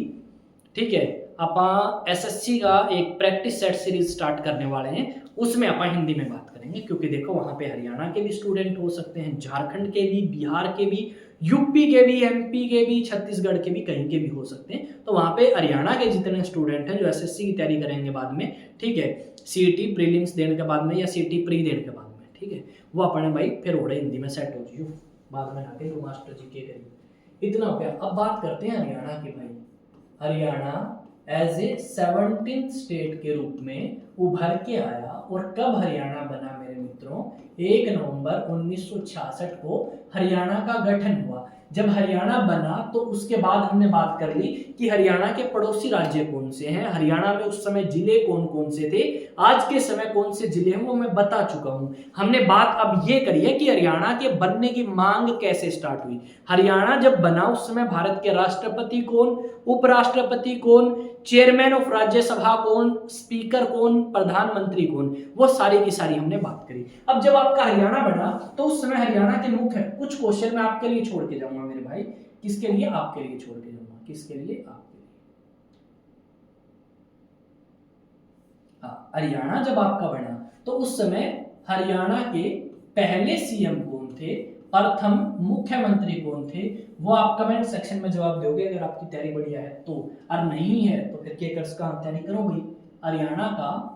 ठीक है, आप एसएससी का एक प्रैक्टिस सेट सीरीज स्टार्ट करने वाले हैं, उसमें आप हिंदी में बात करेंगे, क्योंकि देखो वहाँ पे हरियाणा के भी स्टूडेंट हो सकते हैं, झारखंड के भी, बिहार के भी, यूपी के भी, एमपी के भी, छत्तीसगढ़ के भी, कहीं के भी हो सकते हैं। तो वहाँ पे हरियाणा के जितने स्टूडेंट हैं जो एसएससी की तैयारी करेंगे बाद में, ठीक है, सीईटी प्रीलिम्स देने के बाद में या सीईटी प्री देने के बाद में, ठीक है, वो अपने भाई फिर ओढ़े हिंदी में सेट हो जियो, बाद में आके तो मास्टर जी के करिए। इतना हो गया। अब बात करते हैं हरियाणा की। भाई Haryana as a 17th state के रूप में उभर के आया, और कब हरियाणा बना मेरे मित्रों, 1 नवंबर 1966 को हरियाणा का गठन हुआ। जब हरियाणा बना तो उसके बाद हमने बात कर ली कि हरियाणा के पड़ोसी राज्य कौन से हैं, हरियाणा में उस समय जिले कौन कौन से थे, आज के समय कौन से जिले हैं वो मैं बता चुका हूं। हमने बात अब ये करी है कि हरियाणा के बनने की मांग कैसे स्टार्ट हुई। हरियाणा जब बना उस समय भारत के राष्ट्रपति कौन, उपराष्ट्रपति कौन, चेयरमैन ऑफ राज्यसभा कौन, स्पीकर कौन, प्रधानमंत्री कौन, वो सारी की सारी हमने बात करी। अब जब आपका हरियाणा बना तो उस समय हरियाणा के मुख्य कुछ क्वेश्चन मैं आपके लिए छोड़ के जाऊंगा मेरे भाई। किसके लिए? आपके लिए छोड़ के जाऊंगा। किसके लिए? आपके लिए। हाँ, हरियाणा जब आपका बना तो उस समय हरियाणा के पहले सीएम कौन थे, प्रथम मुख्यमंत्री कौन थे, वो आप कमेंट सेक्शन में जवाब दोगे अगर आपकी तैयारी बढ़िया है तो, और नहीं है तो फिर केकर्स का तैयारी करो भाई। हरियाणा का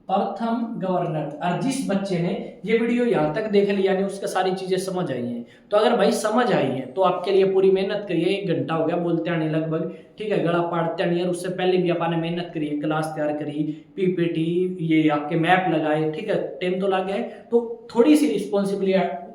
प्रथम गवर्नर, और जिस बच्चे ने ये वीडियो यहाँ तक देख लिया नहीं उसका सारी चीजें समझ आई हैं, तो अगर भाई समझ आई है तो आपके लिए पूरी मेहनत करिए। 1 घंटा हो गया बोलते आने लगभग, ठीक है, गला पाड़ते नहीं, और उससे पहले भी आपने मेहनत करी है, क्लास तैयार करी, पीपीटी, ये आपके मैप लगाए, ठीक है, टाइम तो लग गया है, तो थोड़ी सी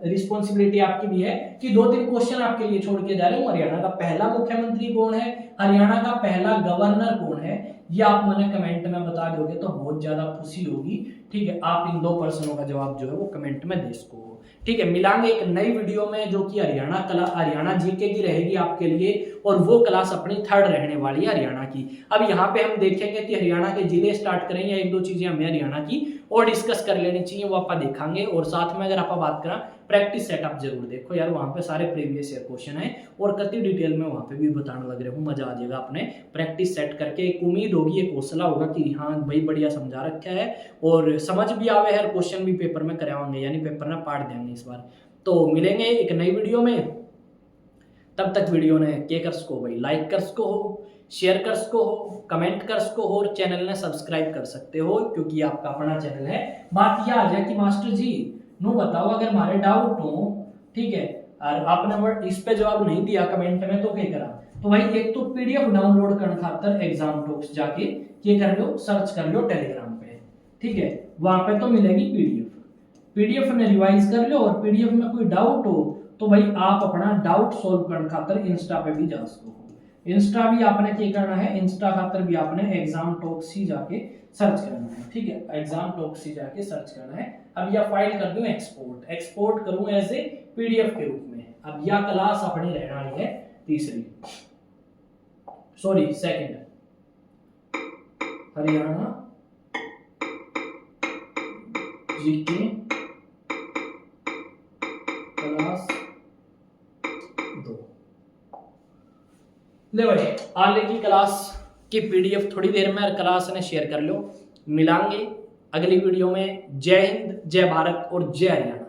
रिस्पॉन्सिबिलिटी आपकी भी है कि 2-3 क्वेश्चन आपके लिए छोड़ के जा रहे हूँ। हरियाणा का पहला मुख्यमंत्री कौन है, हरियाणा का पहला गवर्नर कौन है, ये आप मुझे कमेंट में बता दोगे तो बहुत ज्यादा खुशी होगी, ठीक है। आप इन 2 प्रश्नों का जवाब जो है वो कमेंट में दे सको, ठीक है। मिलांगे एक नई वीडियो में जो कि हरियाणा जीके की रहेगी आपके लिए, और वो क्लास अपनी 3rd रहने वाली है हरियाणा की। अब यहाँ पे हम देखेंगे कि हरियाणा के जिले स्टार्ट करेंगे, 1-2 चीजें हमें हरियाणा की और डिस्कस कर लेनी चाहिए, वो आप देखेंगे। और साथ में अगर आप बात करें प्रैक्टिस सेटअप जरूर देखो यार, वहाँ पे सारे प्रीवियस ईयर क्वेश्चन है और कितनी डिटेल में वहाँ पे भी बताने लग रहे हूँ, मजा आ जाएगा। अपने प्रैक्टिस सेट करके एक उम्मीद होगी, एक हौसला होगा कि हाँ भाई बढ़िया समझा रखा है और समझ भी आवे है, क्वेश्चन भी पेपर में कराएंगे, यानी पेपर में पाट देंगे इस बार। तो मिलेंगे एक नई वीडियो में, तब तक वीडियो ने के कर्स को भाई लाइक कर्स को हो, शेयर कर्स को हो, कमेंट कर्स को हो, और चैनल ने सब्सक्राइब कर सकते हो क्योंकि आपका अपना चैनल है। बात यह आ जाए कि मास्टर जी नो बताओ अगर हमारे डाउट हो, ठीक है, और आपने इस पे जवाब नहीं दिया कमेंट में तो क्या करा, तो भाई एक तो पीडीएफ डाउनलोड करने खातर एग्जाम टॉक्स जाके ये कर लो, सर्च कर लो टेलीग्राम पे, ठीक है, वहां पे तो मिलेगी पीडीएफ में रिवाइज कर लो। और पीडीएफ में कोई डाउट हो तो भाई आप अपना डाउट सोल्व करने खातर इंस्टा पे भी जा सको, इंस्टा भी आपने क्या करना है, इंस्टा खातर भी आपने एग्जाम टॉक्स ही जाके सर्च करना है, ठीक है, एग्जाम टॉक्स ही जाके सर्च करना है। अब यह फाइल कर दूं एक्सपोर्ट करूं एज ए पीडीएफ के रूप में। अब यह क्लास अपनी रहने वाली है 2nd हरियाणा जीके क्लास 2। ले भाई आगे की क्लास की पीडीएफ थोड़ी देर में क्लास ने शेयर कर लो। मिलांगे अगली वीडियो में। जय हिंद, जय भारत और जय हरियाणा।